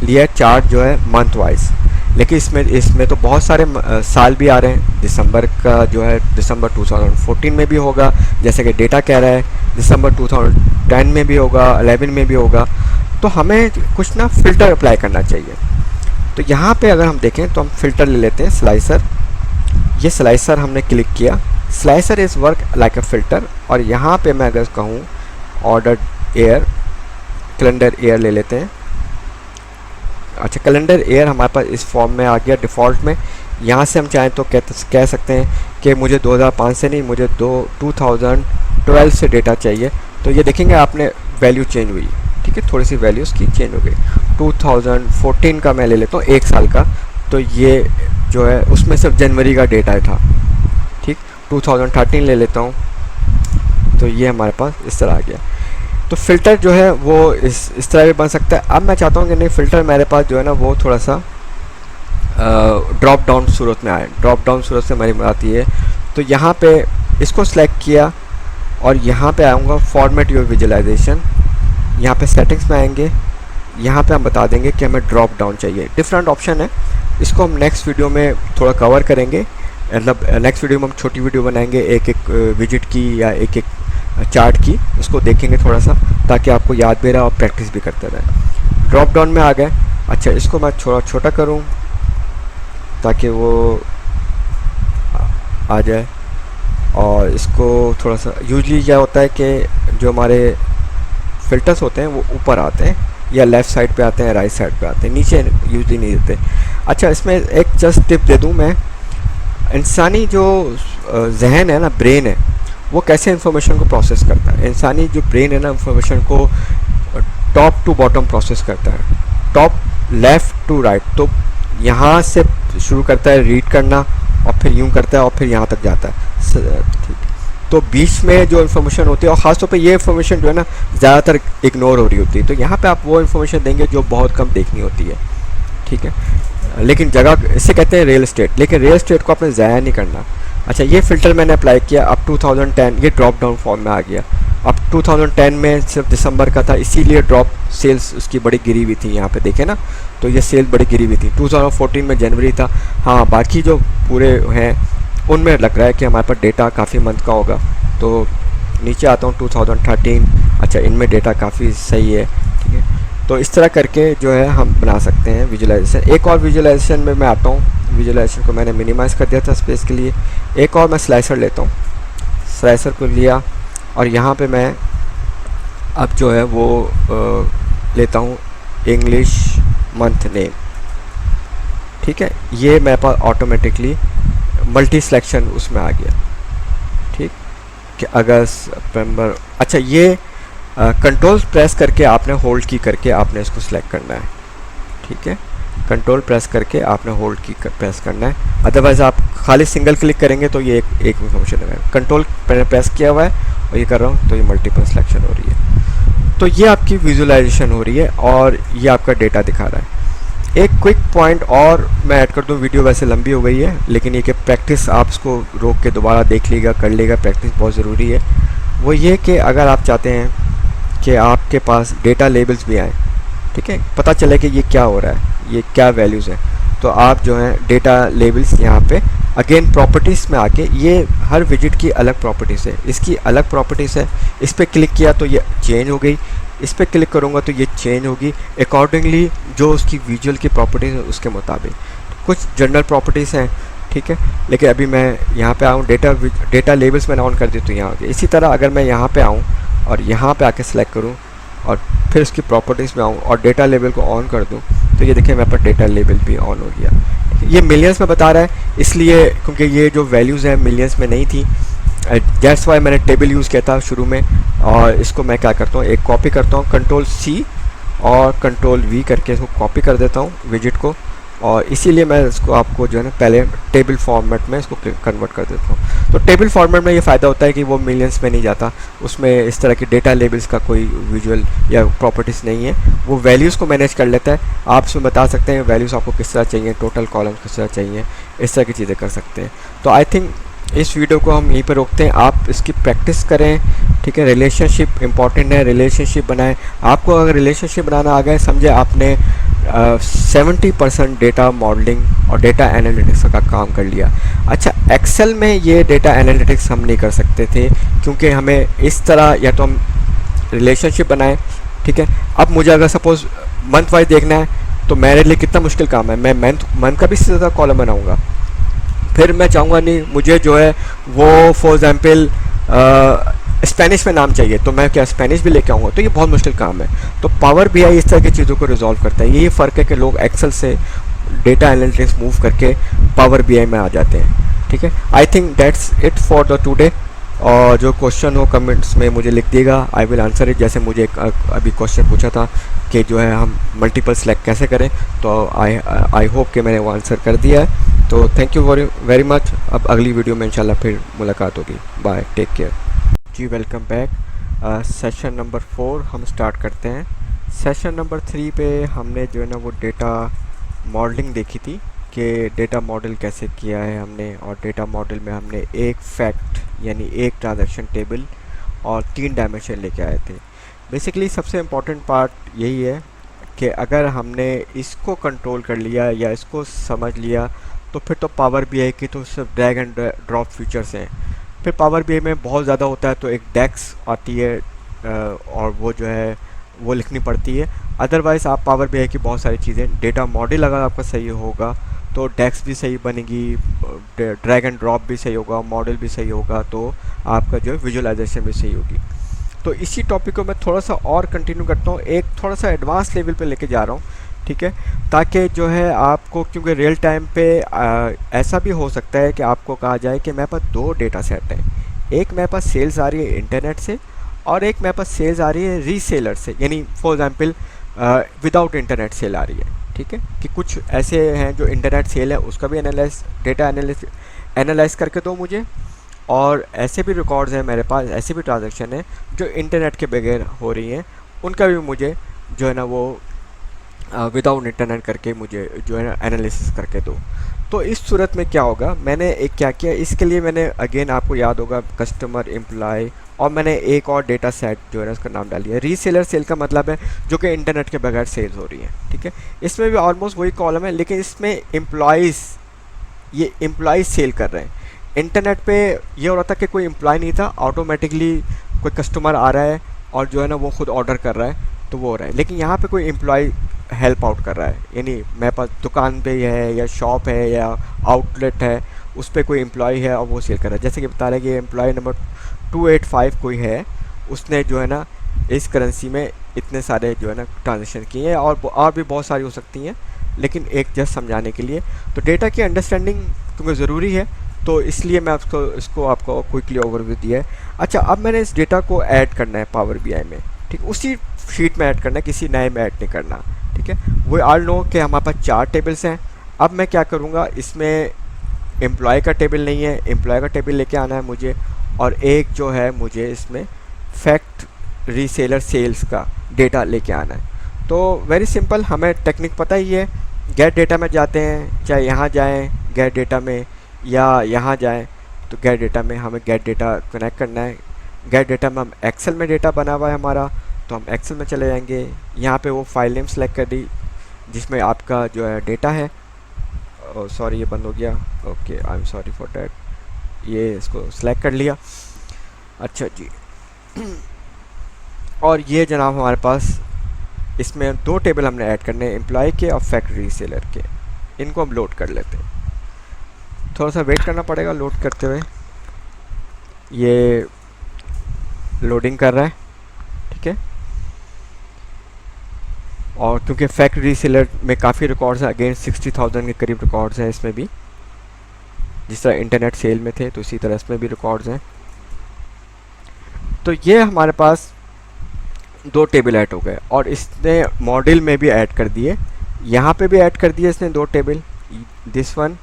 लिया चार्ट जो है मंथ वाइज, लेकिन इसमें तो बहुत सारे साल भी आ रहे हैं। दिसंबर का जो है दिसंबर 2014 में भी होगा, जैसे कि डेटा कह रहा है, दिसंबर 2010 में भी होगा, 11 में भी होगा। तो हमें कुछ ना फ़िल्टर अप्लाई करना चाहिए। तो यहाँ पे अगर हम देखें तो हम फ़िल्टर ले लेते हैं, स्लाइसर। ये स्लाइसर हमने क्लिक किया, slicer is work like a filter. और यहाँ पे मैं अगर कहूँ ऑर्डर ईयर, कैलेंडर ईयर ले लेते हैं। अच्छा कैलेंडर ईयर हमारे पास इस फॉर्म में आ गया डिफ़ॉल्ट में। यहाँ से हम चाहें तो कह सकते हैं कि मुझे 2005 से नहीं, मुझे 2012 से डेटा चाहिए। तो ये देखेंगे आपने वैल्यू चेंज हुई, ठीक है, थोड़ी सी वैल्यूज़ की चेंज हो गई। 2014 का मैं ले लेता हूँ, 1 साल का, तो ये जो है उसमें सिर्फ जनवरी का डेटा था, ठीक। 2013 ले लेता हूँ, तो ये हमारे पास इस तरह आ गया। तो फ़िल्टर जो है वो इस तरह भी बन सकता है। अब मैं चाहता हूँ कि नहीं फ़िल्टर मेरे पास जो है ना वो थोड़ा सा ड्रॉप डाउन सूरत में आए। ड्रॉप डाउन सूरत से हमारी बात ये है, तो यहाँ पे इसको सेलेक्ट किया और यहाँ पे आऊँगा फॉर्मेट योर विजुअलाइजेशन। यहाँ पे सेटिंग्स में आएंगे, यहाँ पे हम बता देंगे कि हमें ड्रॉप डाउन चाहिए। डिफरेंट ऑप्शन है, इसको हम नेक्स्ट वीडियो में थोड़ा कवर करेंगे। मतलब नेक्स्ट वीडियो में हम छोटी वीडियो बनाएंगे एक एक विजिट की या एक एक चार्ट की, उसको देखेंगे थोड़ा सा ताकि आपको याद भी रहे और प्रैक्टिस भी करते रहें। ड्रॉप डाउन में आ गए। अच्छा इसको मैं थोड़ा छोटा करूं ताकि वो आ जाए, और इसको थोड़ा सा, यूजली क्या होता है कि जो हमारे फ़िल्टर्स होते हैं वो ऊपर आते हैं या लेफ़्ट साइड पे आते हैं, राइट साइड पे आते हैं, नीचे यूजली नहीं देते। अच्छा इसमें एक जस्ट टिप दे दूं मैं, इंसानी जो जहन है ना, ब्रेन है, वो कैसे इन्फॉर्मेशन को प्रोसेस करता है। इंसानी जो ब्रेन है ना, इन्फॉर्मेशन को टॉप टू बॉटम प्रोसेस करता है, टॉप लेफ़्ट टू राइट। तो यहाँ से शुरू करता है रीड करना और फिर यूँ करता है और फिर यहाँ तक जाता है, ठीक। तो बीच में जो इन्फॉर्मेशन होती है, और ख़ासतौर पे ये इन्फॉर्मेशन जो है ना ज़्यादातर इग्नोर हो रही होती है, तो यहाँ पे आप वो इन्फॉर्मेशन देंगे जो बहुत कम देखनी होती है, ठीक है। लेकिन जगह, इससे कहते हैं रियल एस्टेट, लेकिन रियल एस्टेट को आपने ज़ाया नहीं करना। अच्छा ये फ़िल्टर मैंने अप्लाई किया, अब 2010 ये ड्रॉप डाउन फॉर्म में आ गया। अब 2010 में सिर्फ दिसंबर का था, इसीलिए ड्रॉप सेल्स उसकी बड़ी गिरी हुई थी, यहाँ पे देखें ना, तो ये सेल बड़ी गिरी हुई थी। 2014 में जनवरी था। हाँ बाकी जो पूरे हैं उनमें लग रहा है कि हमारे पास डेटा काफ़ी मंथ का होगा। तो नीचे आता हूँ 2013, अच्छा इनमें डेटा काफ़ी सही है, ठीक है। तो इस तरह करके जो है हम बना सकते हैं विजुअलाइजेशन। एक और विजुअलाइजेशन में मैं आता हूँ, विजुअलाइजेशन को मैंने मिनिमाइज़ कर दिया था स्पेस के लिए। एक और मैं स्लाइसर लेता हूँ, स्लाइसर को लिया और यहाँ पे मैं अब जो है वो लेता हूँ इंग्लिश मंथ नेम, ठीक है। ये मेरे पास ऑटोमेटिकली मल्टी सिलेक्शन उसमें आ गया, ठीक, कि अगस्त, सितंबर। अच्छा ये कंट्रोल प्रेस करके आपने होल्ड की करके आपने इसको सिलेक्ट करना है, ठीक है। कंट्रोल प्रेस करके आपने होल्ड की प्रेस करना है, अदरवाइज़ आप खाली सिंगल क्लिक करेंगे तो ये एक इन्फॉर्मेशन है। कंट्रोल प्रेस किया हुआ है और ये कर रहा हूँ तो ये मल्टीपल सिलेक्शन हो रही है। तो ये आपकी विजुअलाइजेशन हो रही है और ये आपका डेटा दिखा रहा है। एक क्विक पॉइंट और मैं ऐड कर दूँ, वीडियो वैसे लंबी हो गई है लेकिन ये कि प्रैक्टिस आप इसको रोक के दोबारा देख लीजिएगा, कर लेगा, प्रैक्टिस बहुत ज़रूरी है। वो ये कि अगर आप चाहते हैं कि आपके पास डेटा लेबल्स भी आएँ, ठीक है, पता चले कि ये क्या हो रहा है, ये क्या वैल्यूज़ हैं, तो आप जो है डेटा लेबल्स यहाँ पे अगेन प्रॉपर्टीज़ में आके, ये हर विजिट की अलग प्रॉपर्टीज़ है, इसकी अलग प्रॉपर्टीज़ है। इस पर क्लिक किया तो ये चेंज हो गई, इस पर क्लिक करूँगा तो ये चेंज होगी अकॉर्डिंगली जो उसकी विजुअल की प्रॉपर्टीज़ है उसके मुताबिक। कुछ जनरल प्रॉपर्टीज़ हैं ठीक है। लेकिन अभी मैं यहाँ पे आऊँ, डेटा लेबल्स मैंने ऑन कर दी तो यहाँ हो गया। इसी तरह अगर मैं यहाँ पे आऊँ और यहाँ पे आके सेलेक्ट करूँ और फिर इसकी प्रॉपर्टीज़ में आऊँ और डेटा लेबल को ऑन कर दूँ, तो ये देखिए मेरे पास डेटा लेबल भी ऑन हो गया। ये मिलियंस में बता रहा है, इसलिए क्योंकि ये जो वैल्यूज़ हैं मिलियंस में नहीं थी, दैट्स वाई मैंने टेबल यूज़ किया था शुरू में। और इसको मैं क्या करता हूँ, एक कॉपी करता हूँ, कंट्रोल सी और कंट्रोल वी करके इसको कॉपी कर देता हूँ विजिट को, और इसीलिए मैं इसको आपको जो है ना पहले टेबल फॉर्मेट में इसको कन्वर्ट कर देता हूँ। तो टेबल फॉर्मेट में ये फ़ायदा होता है कि वो मिलियंस में नहीं जाता, उसमें इस तरह की डेटा लेबल्स का कोई विजुअल या प्रॉपर्टीज़ नहीं है, वो वैल्यूज़ को मैनेज कर लेता है। आप उसमें बता सकते हैं वैल्यूज़ आपको किस तरह चाहिए, टोटल कॉलम किस तरह चाहिए, इस तरह की चीज़ें कर सकते हैं। तो आई थिंक इस वीडियो को हम यहीं पर रोकते हैं, आप इसकी प्रैक्टिस करें, ठीक है। रिलेशनशिप इंपॉर्टेंट है, रिलेशनशिप बनाएं। आपको अगर रिलेशनशिप बनाना आ गया, समझे आपने 70% डेटा मॉडलिंग और डेटा एनालिटिक्स का काम कर लिया। अच्छा, एक्सेल में ये डेटा एनालिटिक्स हम नहीं कर सकते थे, क्योंकि हमें इस तरह या तो हम रिलेशनशिप बनाएं, ठीक है। अब मुझे अगर सपोज़ मंथ वाइज देखना है, तो मेरे लिए कितना मुश्किल काम है, मैं मंथ का भी सीधा कॉलम बनाऊँगा, फिर मैं चाहूँगा नहीं मुझे जो है वो फॉर एग्ज़ाम्पल स्पेनिश में नाम चाहिए, तो मैं क्या स्पेनिश भी लेके आऊँगा, तो ये बहुत मुश्किल काम है। तो पावर बीआई इस तरह की चीज़ों को रिजॉल्व करता है। यही फ़र्क है कि लोग एक्सेल से डेटा एनालिटिक्स मूव करके पावर बीआई में आ जाते हैं, ठीक है। I think that's it for the today. और जो क्वेश्चन हो कमेंट्स में मुझे लिख दिएगा, आई विल आंसर इट। जैसे मुझे अभी क्वेश्चन पूछा था कि जो है हम मल्टीपल सेलेक्ट कैसे करें, तो आई होप कि मैंने वो आंसर कर दिया है। तो थैंक यू वेरी मच। अब अगली वीडियो में इंशाल्लाह फिर मुलाकात होगी। बाय, टेक केयर जी। Welcome back. सेशन नंबर 4 हम स्टार्ट करते हैं। सेशन नंबर 3 पे हमने जो है ना वो डेटा मॉडलिंग देखी थी कि डेटा मॉडल कैसे किया है हमने, और डेटा मॉडल में हमने एक फैक्ट यानी एक ट्रांजैक्शन टेबल और 3 डायमेंशन लेके आए थे। बेसिकली सबसे इम्पॉर्टेंट पार्ट यही है कि अगर हमने इसको कंट्रोल कर लिया या इसको समझ लिया, तो फिर तो पावर बीआई की तो सिर्फ ड्रैग एंड ड्रॉप फीचर्स हैं। फिर पावर बीआई में बहुत ज़्यादा होता है, तो एक डेक्स आती है और वो जो है वो लिखनी पड़ती है। अदरवाइज़ आप पावर बीआई की बहुत सारी चीज़ें, डेटा मॉडल अगर आपका सही होगा तो डेक्स भी सही बनेगी, ड्रैग एंड ड्रॉप भी सही होगा, मॉडल भी सही होगा, तो आपका जो है विजुअलाइजेशन भी सही होगी। तो इसी टॉपिक को मैं थोड़ा सा और कंटिन्यू करता हूँ, एक थोड़ा सा एडवांस लेवल पे लेके जा रहा हूँ, ठीक है, ताकि जो है आपको, क्योंकि रियल टाइम पे ऐसा भी हो सकता है कि आपको कहा जाए कि मेरे पास 2 डेटा सेट हैं, एक मेरे पास सेल्स आ रही है इंटरनेट से और एक मेरे पास सेल्स आ रही है रीसेलर से, यानी for example without internet sale आ रही है, ठीक है। कि कुछ ऐसे हैं जो इंटरनेट सेल है उसका भी डेटा एनालाइज करके दो मुझे, और ऐसे भी रिकॉर्ड्स हैं मेरे पास, ऐसे भी ट्रांजैक्शन है जो इंटरनेट के बगैर हो रही हैं, उनका भी मुझे जो है ना वो विदाउट इंटरनेट करके मुझे जो है ना एनालिसिस करके दो। तो इस सूरत में क्या होगा, मैंने एक क्या किया, इसके लिए मैंने अगेन आपको याद होगा कस्टमर एम्प्लॉय, और मैंने एक और डेटा सेट जो है ना उसका नाम डाल दिया रीसेलर सेल का मतलब है जो कि इंटरनेट के बगैर सेल्स हो रही है, ठीक है। इसमें भी ऑलमोस्ट वही कॉलम है, लेकिन इसमें ये एम्प्लॉयज़ सेल कर रहे हैं। इंटरनेट पे ये हो रहा था कि कोई एम्प्लॉय नहीं था, ऑटोमेटिकली कोई कस्टमर आ रहा है और जो है ना वो खुद ऑर्डर कर रहा है, तो वो हो रहा है। लेकिन यहाँ पे कोई एम्प्लॉय हेल्प आउट कर रहा है, यानी मेरे पास दुकान पे है या शॉप है या आउटलेट है, उस पर कोई एम्प्लॉय है और वो सेल कर रहा है। जैसे कि बता रहा है कि एम्प्लॉय नंबर 285 कोई है, उसने जो है ना इस करेंसी में इतने सारे जो है ना ट्रांजेक्शन किए हैं, और भी बहुत सारी हो सकती हैं, लेकिन एक जस्ट समझाने के लिए। तो डेटा की अंडरस्टैंडिंग क्योंकि ज़रूरी है, तो इसलिए मैं इसको आपको क्विकली ओवरव्यू दिया है। अच्छा, अब मैंने इस डेटा को ऐड करना है पावर बीआई में, ठीक, उसी शीट में ऐड करना है, किसी नए में ऐड नहीं करना, ठीक है। वो ऑल नो कि हमारे पास 4 टेबल्स हैं। अब मैं क्या करूँगा, इसमें एम्प्लॉय का टेबल नहीं है, एम्प्लॉय का टेबल लेके आना है मुझे, और एक जो है मुझे इसमें फैक्ट रीसेलर सेल्स का डेटा लेके आना है। तो वेरी सिंपल, हमें टेक्निक पता ही है, गेट डेटा में जाते हैं, चाहे यहाँ जाएँ गेट डेटा में या यहाँ जाएँ, तो गेट डेटा में हमें गेट डेटा कनेक्ट करना है। गेट डेटा में हम एक्सेल में डेटा बना हुआ है हमारा, तो हम एक्सेल में चले जाएंगे, यहाँ पे वो फाइल नेम सेलेक्ट कर दी जिसमें आपका जो है डेटा है। सॉरी ये बंद हो गया, okay I am sorry for that, ये इसको सेलेक्ट कर लिया। अच्छा जी, और ये जनाब हमारे पास इसमें 2 टेबल हमने ऐड करने हैं, एम्प्लॉय के और फैक्ट रीसेलर के, इनको हम लोड कर लेते हैं। थोड़ा सा वेट करना पड़ेगा लोड करते हुए। ये लोडिंग कर रहा है, ठीक है। और क्योंकि फैक्ट रीसेलर में काफ़ी रिकॉर्ड्स हैं, अगेन 60,000 के करीब रिकॉर्ड्स हैं इसमें भी, जिस तरह इंटरनेट सेल में थे तो इसी तरह इसमें भी रिकॉर्ड्स हैं। तो ये हमारे पास 2 टेबल ऐड हो गए और इसने मॉडल में भी ऐड कर दिए, यहाँ पे भी ऐड कर दिए इसने 2 टेबल, दिस वन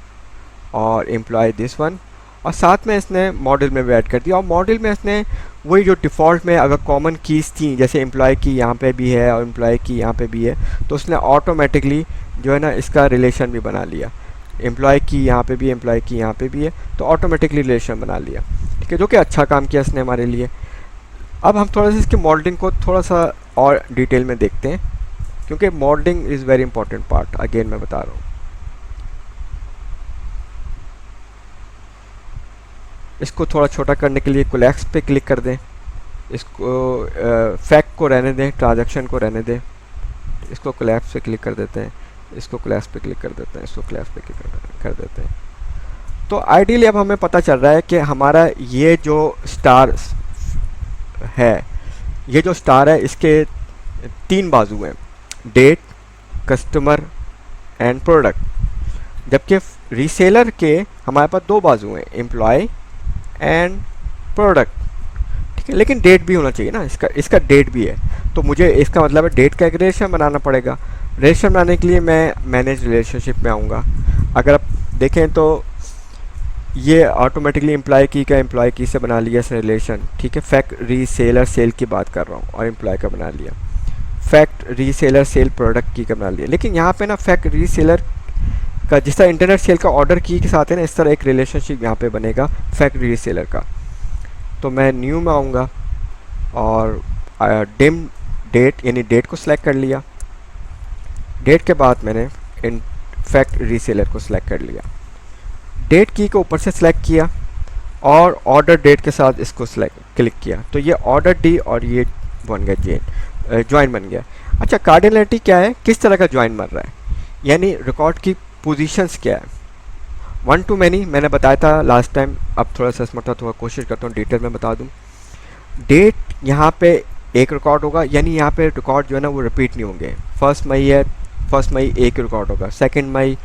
और एम्प्लॉय दिस वन, और साथ में इसने मॉडल में भी ऐड कर दिया। और मॉडल में इसने वही जो डिफ़ॉल्ट में अगर कॉमन कीज़ थी, जैसे एम्प्लॉय की यहाँ पे भी है और एम्प्लॉय की यहाँ पे भी है, तो उसने ऑटोमेटिकली जो है ना इसका रिलेशन भी बना लिया। एम्प्लॉय की यहाँ पे भी, एम्प्लॉय की यहाँ पे भी है, तो ऑटोमेटिकली रिलेशन बना लिया, ठीक है, जो कि अच्छा काम किया इसने हमारे लिए। अब हम थोड़ा सा इसकी मॉडलिंग को थोड़ा सा और डिटेल में देखते हैं, क्योंकि modelling is very important part, again मैं बता रहा हूँ। इसको थोड़ा छोटा करने के लिए कोलैप्स पे क्लिक कर दें, इसको फैक्ट को रहने दें, ट्रांजैक्शन को रहने दें, इसको कोलैप्स पे क्लिक कर देते हैं, इसको कोलैप्स पे क्लिक कर देते हैं, इसको कोलैप्स पे क्लिक कर देते हैं। तो आइडियली अब हमें पता चल रहा है कि हमारा ये जो स्टार है, ये जो स्टार है इसके 3 बाजू हैं, डेट, कस्टमर एंड प्रोडक्ट, जबकि रीसेलर के हमारे पास 2 बाजू हैं, एम्प्लॉय एंड प्रोडक्ट, ठीक है। लेकिन डेट भी होना चाहिए ना, इसका डेट भी है, तो मुझे इसका मतलब है डेट का एक रिलेशन बनाना पड़ेगा। रिलेशन बनाने के लिए मैं मैनेज रिलेशनशिप में आऊँगा। अगर आप देखें तो ये ऑटोमेटिकली एम्प्लॉय की का एम्प्लॉय की से बना लिया इसने रिलेशन, ठीक है। फैक्ट रीसेलर सेल की बात कर रहा हूँ और एम्प्लॉय का बना लिया, फैक्ट रीसेलर सेल प्रोडक्ट की का बना लिया। लेकिन यहाँ पे ना फैक्ट रीसेलर का जिस तरह इंटरनेट सेल का ऑर्डर की के साथ है ना, इस तरह एक रिलेशनशिप यहाँ पे बनेगा फैक्ट रीसेलर का। तो मैं न्यू में आऊँगा और डिम डेट यानी डेट को सिलेक्ट कर लिया। डेट के बाद मैंने इन फैक्ट रीसेलर को सिलेक्ट कर लिया, डेट की को ऊपर से सिलेक्ट किया और ऑर्डर डेट के साथ इसको सिलेक्ट क्लिक किया, तो ये ऑर्डर डी और ये बन गया ज्वाइन बन गया। अच्छा, कार्डिनलिटी क्या है, किस तरह का ज्वाइन बन रहा है, यानी रिकॉर्ड की पोजीशंस क्या है। 1 to many मैंने बताया था लास्ट टाइम, अब थोड़ा सा स्मार्ट थोड़ा कोशिश करता हूँ डिटेल में बता दूँ। डेट यहाँ पे एक रिकॉर्ड होगा, यानी यहाँ पे रिकॉर्ड जो है ना वो रिपीट नहीं होंगे। 1 मई है, 1 मई एक रिकॉर्ड होगा, 2 मई,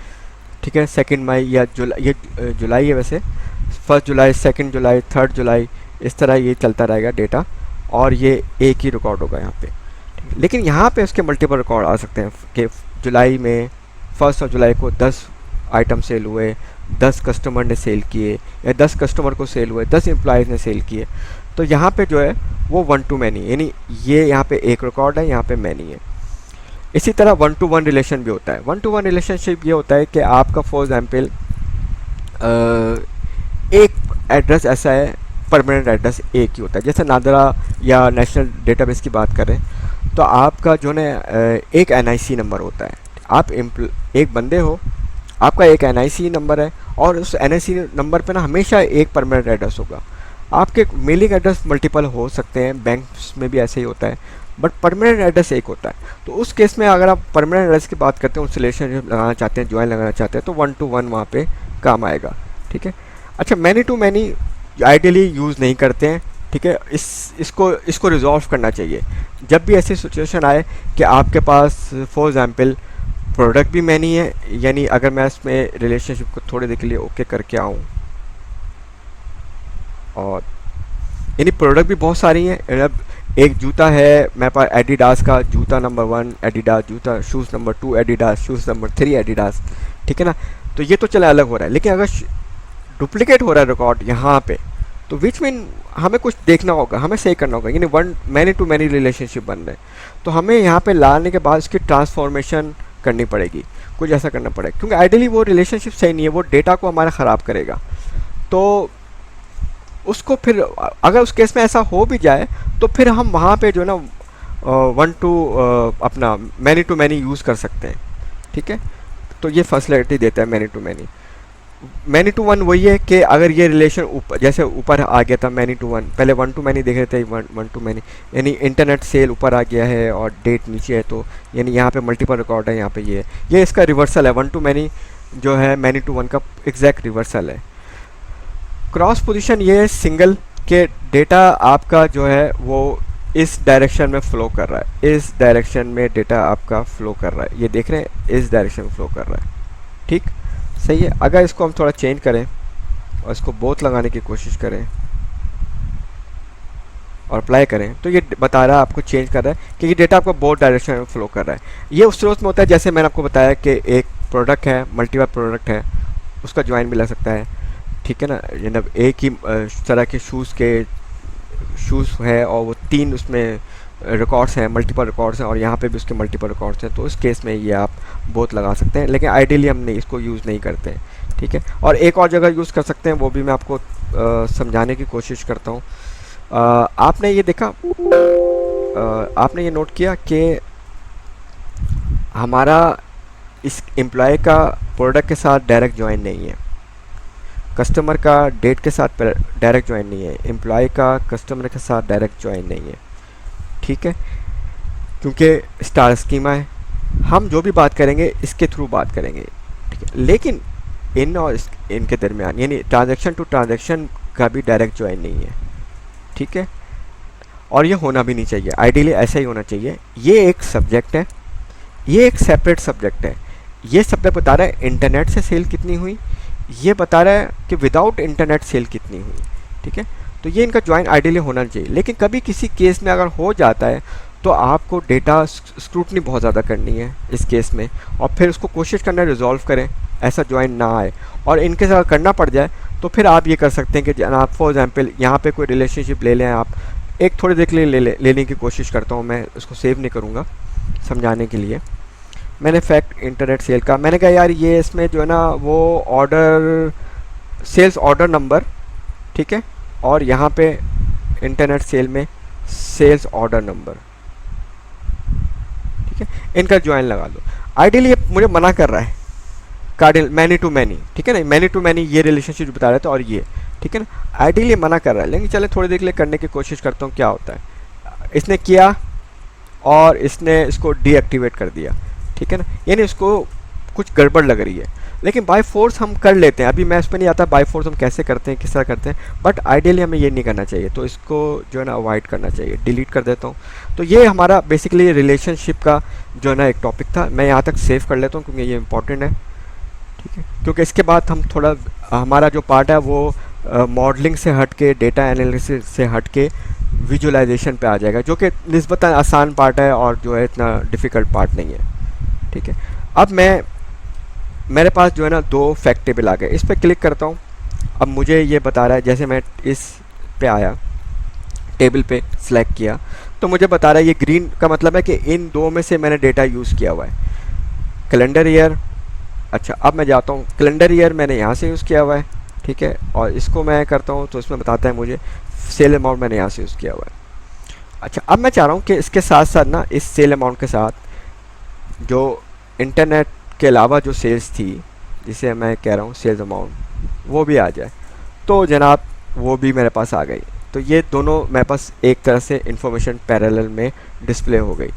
ठीक है, 2 मई या जुलाई, ये जुलाई है वैसे, 1 जुलाई, 2 जुलाई, 3 जुलाई, इस तरह ये चलता रहेगा डेटा, और ये एक ही रिकॉर्ड होगा यहाँ पे। लेकिन यहाँ पे उसके मल्टीपल रिकॉर्ड आ सकते हैं कि जुलाई में 1 जुलाई को 10 आइटम सेल हुए, 10 कस्टमर ने सेल किए, या 10 कस्टमर को सेल हुए, 10 एम्प्लॉयज़ ने सेल किए। तो यहाँ पे जो है वो 1 to many, यानी ये यहाँ पे एक रिकॉर्ड है, यहाँ पे मैनी है। इसी तरह 1 to 1 रिलेशन भी होता है। 1 to 1 रिलेशनशिप ये होता है कि आपका फॉर एग्जाम्पल एक एड्रेस ऐसा है, परमानेंट एड्रेस एक ही होता है, जैसे नादरा या नेशनल डेटाबेस की बात करें तो आपका जो है एक NIC नंबर होता है। आप एक बंदे हो, आपका एक NIC नंबर है और उस NIC नंबर पे ना हमेशा एक परमानेंट एड्रेस होगा। आपके मेलिंग एड्रेस मल्टीपल हो सकते हैं, बैंक्स में भी ऐसे ही होता है, बट परमानेंट एड्रेस एक होता है। तो उस केस में अगर आप परमानेंट एड्रेस की बात करते हैं, उस रिलेशनशिप लगाना चाहते हैं, ज्वाइन लगाना चाहते हैं, तो 1 to 1 वहाँ पे काम आएगा, ठीक है। अच्छा, many to many ideally use नहीं करते हैं, ठीक है। इसको रिजॉल्व करना चाहिए। जब भी ऐसी सिचुएशन आए कि आपके पास फॉर एग्जांपल प्रोडक्ट भी मैनी है, यानी अगर मैं इसमें रिलेशनशिप को थोड़ी देर के लिए ओके करके आऊँ, और यानी प्रोडक्ट भी बहुत सारी हैं। एक जूता है मेरे पास एडिडास का, जूता नंबर 1 एडिडास, जूता shoes number 2 Adidas, shoes number 3 Adidas, ठीक है ना। तो ये तो चला अलग हो रहा है, लेकिन अगर डुप्लीकेट हो रहा है रिकॉर्ड यहाँ पे, तो विच मीन हमें कुछ देखना होगा, हमें सही करना होगा, यानी मैनी टू मैनी रिलेशनशिप बन रहे हैं। तो हमें यहाँ पे लाने के बाद उसकी ट्रांसफॉर्मेशन करनी पड़ेगी, कुछ ऐसा करना पड़ेगा, क्योंकि आइडियली वो रिलेशनशिप सही नहीं है, वो डेटा को हमारा ख़राब करेगा। तो उसको फिर अगर उस केस में ऐसा हो भी जाए तो फिर हम वहाँ पे जो है ना 1 to अपना मैनी टू मैनी यूज़ कर सकते हैं, ठीक है। तो ये फैसिलिटी देता है many to many. Many to 1 वही है कि अगर ये रिलेशन ऊपर जैसे ऊपर आ गया था मैनी टू 1, पहले 1 to मैनी देख रहे थे, 1 to मैनी, यानी इंटरनेट सेल ऊपर आ गया है और डेट नीचे है, तो यानी यहाँ पे मल्टीपल रिकॉर्ड है, यहाँ पे ये इसका रिवर्सल है। 1 to मैनी जो है मैनी टू वन का एग्जैक्ट रिवर्सल है। क्रॉस पोजीशन ये है सिंगल के डेटा आपका जो है वो इस डायरेक्शन में फ्लो कर रहा है, इस डायरेक्शन में डेटा आपका फ्लो कर रहा है, ये देख रहे हैं इस डायरेक्शन में फ्लो कर रहा है। ठीक, सही है। अगर इसको हम थोड़ा चेंज करें और इसको बोथ लगाने की कोशिश करें और अप्लाई करें तो ये बता रहा है आपको चेंज कर रहा है क्योंकि डेटा आपको बोथ डायरेक्शन में फ्लो कर रहा है। ये उस स्रोत में होता है जैसे मैंने आपको बताया कि एक प्रोडक्ट है, मल्टीपल प्रोडक्ट है, उसका ज्वाइन भी लग सकता है। ठीक है ना, मतलब एक ही तरह के शूज़ है और वो 3 उसमें रिकॉर्ड्स हैं, मल्टीपल रिकॉर्ड्स हैं और यहाँ पे भी उसके मल्टीपल रिकॉर्ड्स हैं, तो इस केस में ये आप बोथ लगा सकते हैं। लेकिन आइडियली हम नहीं इसको यूज़ नहीं करते हैं। ठीक है, और एक और जगह यूज़ कर सकते हैं, वो भी मैं आपको समझाने की कोशिश करता हूँ। आपने ये देखा, आपने ये नोट किया कि हमारा इस एम्प्लॉय का प्रोडक्ट के साथ डायरेक्ट ज्वाइन नहीं है, कस्टमर का डेट के साथ डायरेक्ट ज्वाइन नहीं है, एम्प्लॉय का कस्टमर के साथ डायरेक्ट ज्वाइन नहीं है। ठीक है, क्योंकि स्टार स्कीमा है, हम जो भी बात करेंगे इसके थ्रू बात करेंगे। ठीक है, लेकिन इन और इनके दरमियान यानी ट्रांजैक्शन टू ट्रांजैक्शन का भी डायरेक्ट ज्वाइन नहीं है। ठीक है, और ये होना भी नहीं चाहिए, आइडियली ऐसा ही होना चाहिए। ये एक सब्जेक्ट है, ये एक सेपरेट सब्जेक्ट है। ये सब्जेक्ट बता रहा है इंटरनेट से सेल कितनी हुई, ये बता रहा है कि विदाउट इंटरनेट सेल कितनी हुई। ठीक है, तो ये इनका ज्वाइन आइडियली होना चाहिए। लेकिन कभी किसी केस में अगर हो जाता है तो आपको डेटा स्क्रूटनी बहुत ज़्यादा करनी है इस केस में, और फिर उसको कोशिश करना रिजॉल्व करें, ऐसा ज्वाइन ना आए। और इनके साथ करना पड़ जाए तो फिर आप ये कर सकते हैं कि जनाब फॉर एग्जांपल यहाँ पे कोई रिलेशनशिप ले लें आप, एक थोड़ी देर के लिए लेने की कोशिश करता हूँ, मैं उसको सेव नहीं करूँगा समझाने के लिए। मैंने फैक्ट इंटरनेट सेल का मैंने कहा यार ये इसमें जो है ना वो ऑर्डर सेल्स ऑर्डर नंबर, ठीक है, और यहाँ पे इंटरनेट सेल में सेल्स ऑर्डर नंबर, ठीक है, इनका ज्वाइन लगा लो। आइडियली ये मुझे मना कर रहा है कार्डिनल मैनी टू मैनी, ठीक है ना, मैनी टू मैनी ये रिलेशनशिप बता रहे थे और ये, ठीक है ना, आइडियली मना कर रहा है। लेकिन चले थोड़ी देर के लिए करने की कोशिश करता हूँ क्या होता है। इसने किया और इसने इसको डीएक्टिवेट कर दिया, ठीक है ना, यानी उसको कुछ गड़बड़ लग रही है। लेकिन बाय फोर्स हम कर लेते हैं, अभी मैं इस पर नहीं आता बाय फोर्स हम कैसे करते हैं, किस तरह करते हैं, बट आइडियली हमें ये नहीं करना चाहिए, तो इसको जो है ना अवॉइड करना चाहिए। डिलीट कर देता हूँ। तो ये हमारा बेसिकली रिलेशनशिप का जो है ना एक टॉपिक था, मैं यहाँ तक सेव कर लेता हूँ क्योंकि ये इंपॉर्टेंट है, ठीक है, क्योंकि इसके बाद हम थोड़ा हमारा जो पार्ट है वो मॉडलिंग से हट के, डेटा एनालिसिस से हट के विजुअलाइजेशन पे आ जाएगा, जो कि निस्बतन आसान पार्ट है और जो है इतना डिफ़िकल्ट पार्ट नहीं है, ठीक है। अब मेरे पास जो है ना 2 फैक्ट टेबल आ गए, इस पर क्लिक करता हूँ। अब मुझे ये बता रहा है, जैसे मैं इस पे आया, टेबल पे सिलेक्ट किया, तो मुझे बता रहा है ये ग्रीन का मतलब है कि इन 2 में से मैंने डेटा यूज़ किया हुआ है। कैलेंडर ईयर, अच्छा अब मैं जाता हूँ, कैलेंडर ईयर मैंने यहाँ से यूज़ किया हुआ है, ठीक है, और इसको मैं करता हूँ तो इसमें बताता है मुझे सेल अमाउंट मैंने यहाँ से यूज़ किया हुआ है। अच्छा अब मैं चाह रहा हूँ कि इसके साथ साथ ना, इस सेल अमाउंट के साथ जो इंटरनेट के अलावा जो सेल्स थी, जिसे मैं कह रहा हूँ सेल्स अमाउंट, वो भी आ जाए। तो जनाब वो भी मेरे पास आ गई। तो ये दोनों मेरे पास एक तरह से इंफॉर्मेशन पैरेलल में डिस्प्ले हो गई,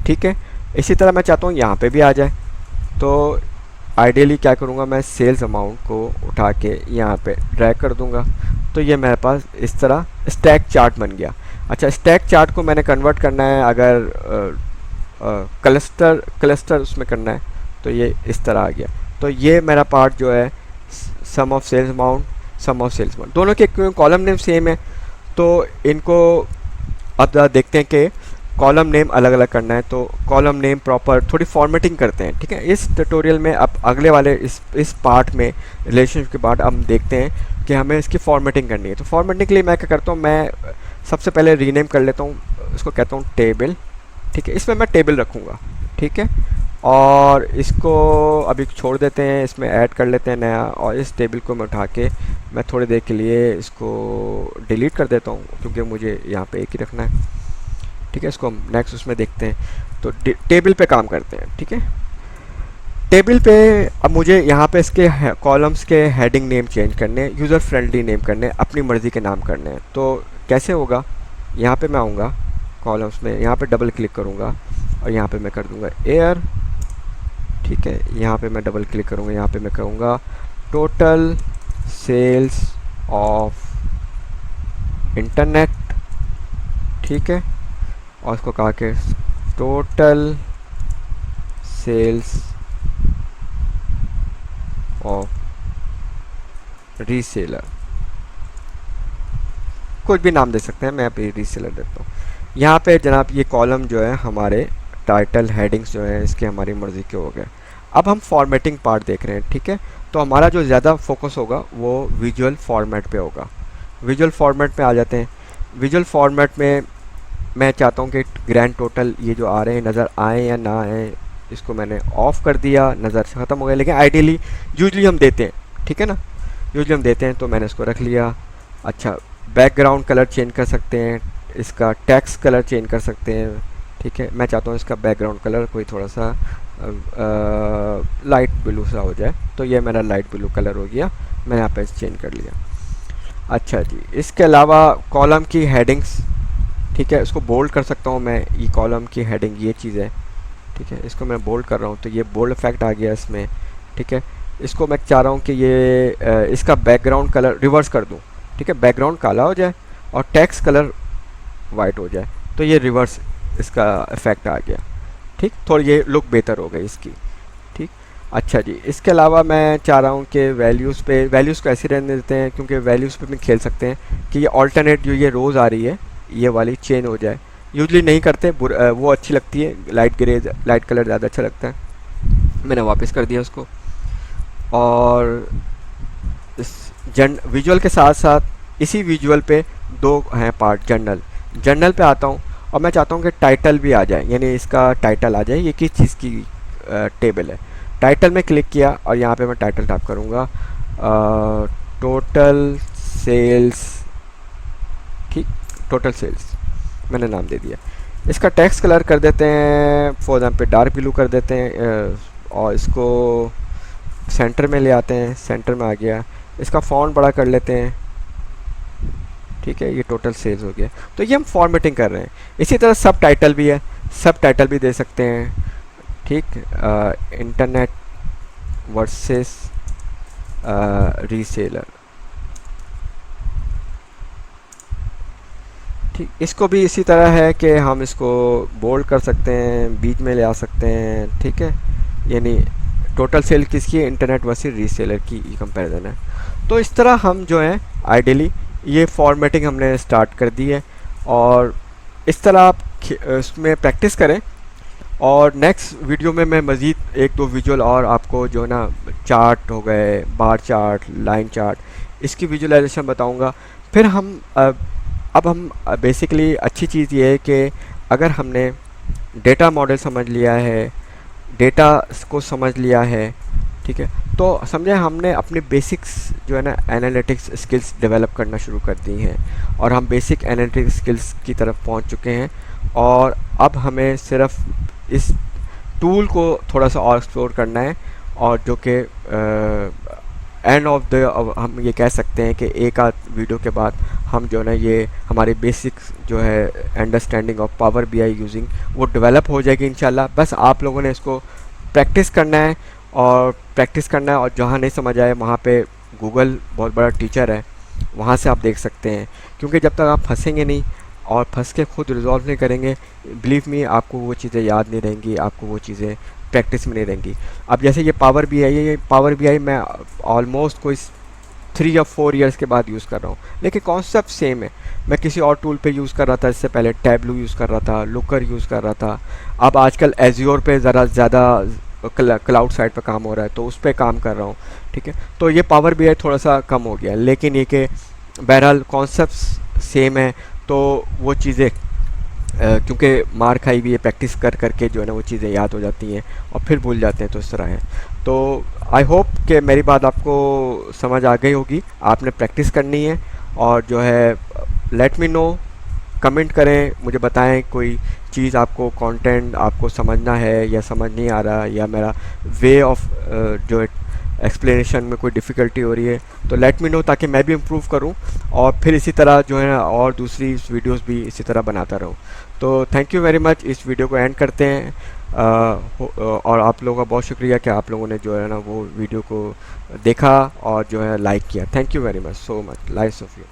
ठीक है। इसी तरह मैं चाहता हूँ यहाँ पे भी आ जाए, तो आइडियली क्या करूँगा, मैं सेल्स अमाउंट को उठा के यहाँ पे ड्रैग कर दूँगा, तो ये मेरे पास इस तरह स्टैक चार्ट बन गया। अच्छा, स्टैक चार्ट को मैंने कन्वर्ट करना है, अगर क्लस्टर उसमें करना है, तो ये इस तरह आ गया। तो ये मेरा पार्ट जो है sum of sales amount, sum of sales amount, दोनों के कॉलम नेम सेम है, तो इनको अब देखते हैं कि कॉलम नेम अलग अलग करना है। तो कॉलम नेम प्रॉपर थोड़ी फॉर्मेटिंग करते हैं, ठीक है। इस ट्यूटोरियल में अब अगले वाले इस पार्ट में रिलेशनशिप के पार्ट हम देखते हैं कि हमें इसकी फॉर्मेटिंग करनी है। तो फॉर्मेटिंग के लिए मैं क्या करता हूँ, मैं सबसे पहले रीनेम कर लेता हूँ, इसको कहता हूँ टेबल, ठीक है, इसमें मैं टेबल रखूँगा, ठीक है, और इसको अभी छोड़ देते हैं, इसमें ऐड कर लेते हैं नया, और इस टेबल को मैं उठा के मैं थोड़ी देर के लिए इसको डिलीट कर देता हूँ क्योंकि मुझे यहाँ पे एक ही रखना है, ठीक है। इसको हम नेक्स्ट उसमें देखते हैं। तो टेबल पे काम करते हैं, ठीक है। टेबल पे अब मुझे यहाँ पे इसके कॉलम्स के हेडिंग नेम चेंज करने, यूज़र फ्रेंडली नेम करने, अपनी मर्ज़ी के नाम करने हैं। तो कैसे होगा, यहाँ पे मैं आऊँगा कॉलम्स में, यहाँ पे डबल क्लिक करूँगा और यहाँ पे मैं कर दूँगा एयर, ठीक है, यहाँ पे मैं डबल क्लिक करूँगा, यहाँ पे मैं कहूँगा टोटल सेल्स ऑफ इंटरनेट, ठीक है, और उसको कहा के टोटल सेल्स ऑफ रीसेलर, कुछ भी नाम दे सकते हैं, मैं अभी रीसेलर देता हूँ। यहाँ पे जनाब ये कॉलम जो है हमारे टाइटल हेडिंग्स जो है इसके हमारी मर्ज़ी के हो गए। अब हम फॉर्मेटिंग पार्ट देख रहे हैं, ठीक है, तो हमारा जो ज़्यादा फोकस होगा वो विजुअल फॉर्मेट पे होगा। विजुअल फॉर्मेट में आ जाते हैं। विजुअल फॉर्मेट में मैं चाहता हूँ कि ग्रैंड टोटल ये जो आ रहे हैं नज़र आए या ना आए, इसको मैंने ऑफ़ कर दिया, नज़र से ख़त्म हो गया, लेकिन आइडियली यूजली हम देते हैं, ठीक है ना, यूजली हम देते हैं, तो मैंने इसको रख लिया। अच्छा, बैकग्राउंड कलर चेंज कर सकते हैं, इसका टेक्स्ट कलर चेंज कर सकते हैं, ठीक है, मैं चाहता हूँ इसका बैकग्राउंड कलर कोई थोड़ा सा लाइट ब्लू सा हो जाए, तो ये मेरा लाइट ब्लू कलर हो गया, मैंने यहाँ पे चेंज कर लिया। अच्छा जी, इसके अलावा कॉलम की हेडिंग्स, ठीक है, इसको बोल्ड कर सकता हूँ मैं, ये कॉलम की हेडिंग ये चीज़ है, ठीक है, इसको मैं बोल्ड कर रहा हूँ तो ये बोल्ड इफेक्ट आ गया इसमें, ठीक है। इसको मैं चाह रहा हूँ कि ये इसका बैकग्राउंड कलर रिवर्स कर दूँ, ठीक है, बैकग्राउंड काला हो जाए और टेक्स्ट कलर वाइट हो जाए, तो ये रिवर्स इसका इफेक्ट आ गया, ठीक, थोड़ी ये लुक बेहतर हो गई इसकी, ठीक। अच्छा जी, इसके अलावा मैं चाह रहा हूँ कि वैल्यूज़ पे, वैल्यूज़ को ऐसे रहने देते हैं क्योंकि वैल्यूज़ पे भी खेल सकते हैं कि ये ऑल्टरनेट जो ये रोज़ आ रही है ये वाली चेंज हो जाए। यूजली नहीं करते, वो अच्छी लगती है, लाइट ग्रे लाइट कलर ज़्यादा अच्छा लगता है, मैंने वापस कर दिया उसको। और इस विजुअल के साथ साथ इसी विजुअल पे दो हैं पार्ट, जर्नल पे आता हूँ और मैं चाहता हूँ कि टाइटल भी आ जाए, यानी इसका टाइटल आ जाए, ये किस चीज़ की टेबल है। टाइटल में क्लिक किया और यहाँ पे मैं टाइटल टाइप करूँगा टोटल सेल्स, ठीक, टोटल सेल्स मैंने नाम दे दिया। इसका टेक्स्ट कलर कर देते हैं फॉर एग्जाम्पल डार्क ब्लू कर देते हैं, और इसको सेंटर में ले आते हैं, सेंटर में आ गया। इसका फॉन्ट बड़ा कर लेते हैं, ठीक है, ये टोटल सेल्स हो गया। तो ये हम फॉर्मेटिंग कर रहे हैं। इसी तरह सब टाइटल भी है, सब टाइटल भी दे सकते हैं, ठीक, इंटरनेट वर्सेस रीसेलर, ठीक, इसको भी इसी तरह है कि हम इसको बोल्ड कर सकते हैं, बीच में ले आ सकते हैं, ठीक है, यानी टोटल सेल किसकी है, इंटरनेट वर्सेस रीसेलर की कंपैरिजन है। तो इस तरह हम जो है आइडियली ये फॉर्मेटिंग हमने स्टार्ट कर दी है, और इस तरह आप इसमें प्रैक्टिस करें। और नेक्स्ट वीडियो में मैं मज़ीद एक दो विजुअल और आपको जो ना चार्ट हो गए, बार चार्ट, लाइन चार्ट, इसकी विजुअलाइजेशन बताऊंगा। फिर हम अब हम बेसिकली अच्छी चीज़ ये है कि अगर हमने डेटा मॉडल समझ लिया है, डेटा को समझ लिया है, ठीक है, तो समझे हमने अपने बेसिक्स जो है ना एनालिटिक्स स्किल्स डेवलप करना शुरू कर दी हैं, और हम बेसिक एनालिटिक्स स्किल्स की तरफ पहुंच चुके हैं। और अब हमें सिर्फ इस टूल को थोड़ा सा और एक्सप्लोर करना है, और जो कि एंड ऑफ द हम ये कह सकते हैं कि एक आध वीडियो के बाद हम जो है ना ये हमारी बेसिक्स जो है understanding of power BI using वो डेवलप हो जाएगी इंशाल्लाह। बस आप लोगों ने इसको प्रैक्टिस करना है, और जहाँ नहीं समझ आए वहाँ पे गूगल बहुत बड़ा टीचर है, वहाँ से आप देख सकते हैं। क्योंकि जब तक आप फंसेंगे नहीं और फंस के खुद रिजॉल्व नहीं करेंगे, बिलीव मी आपको वो चीज़ें याद नहीं रहेंगी, आपको वो चीज़ें प्रैक्टिस में नहीं रहेंगी। अब जैसे ये पावर बीआई है, ये पावर बीआई मैं ऑलमोस्ट कोई 3 या 4 इयर्स के बाद यूज़ कर रहा हूँ, लेकिन कॉन्सेप्ट सेम है। मैं किसी और टूल पे यूज़ कर रहा था, इससे पहले टैबलू यूज़ कर रहा था, लुकर यूज़ कर रहा था, अब आजकल एज्योर पे ज़रा ज़्यादा क्लाउड साइड पे काम हो रहा है, तो उस पर काम कर रहा हूँ, ठीक है। तो ये पावर बीआई थोड़ा सा कम हो गया, लेकिन ये कि बहरहाल कॉन्सेप्ट सेम है, तो वो चीज़ें क्योंकि मार खाई हुई है, प्रैक्टिस कर करके जो है ना वो चीज़ें याद हो जाती हैं और फिर भूल जाते हैं, तो इस तरह है। तो आई होप कि मेरी बात आपको समझ आ गई होगी। आपने प्रैक्टिस करनी है, और जो है लेट मी नो, कमेंट करें, मुझे बताएं कोई चीज़ आपको, कंटेंट आपको समझना है या समझ नहीं आ रहा, या मेरा वे ऑफ जो एक्सप्लेनेशन में कोई डिफ़िकल्टी हो रही है तो लेट मी नो, ताकि मैं भी इम्प्रूव करूँ और फिर इसी तरह जो है और दूसरी वीडियोस भी इसी तरह बनाता रहूँ। तो थैंक यू वेरी मच, इस वीडियो को एंड करते हैं। और आप लोगों का बहुत शुक्रिया कि आप लोगों ने जो है ना वो वीडियो को देखा और जो है लाइक किया। Thank you very much, so much, lice of you.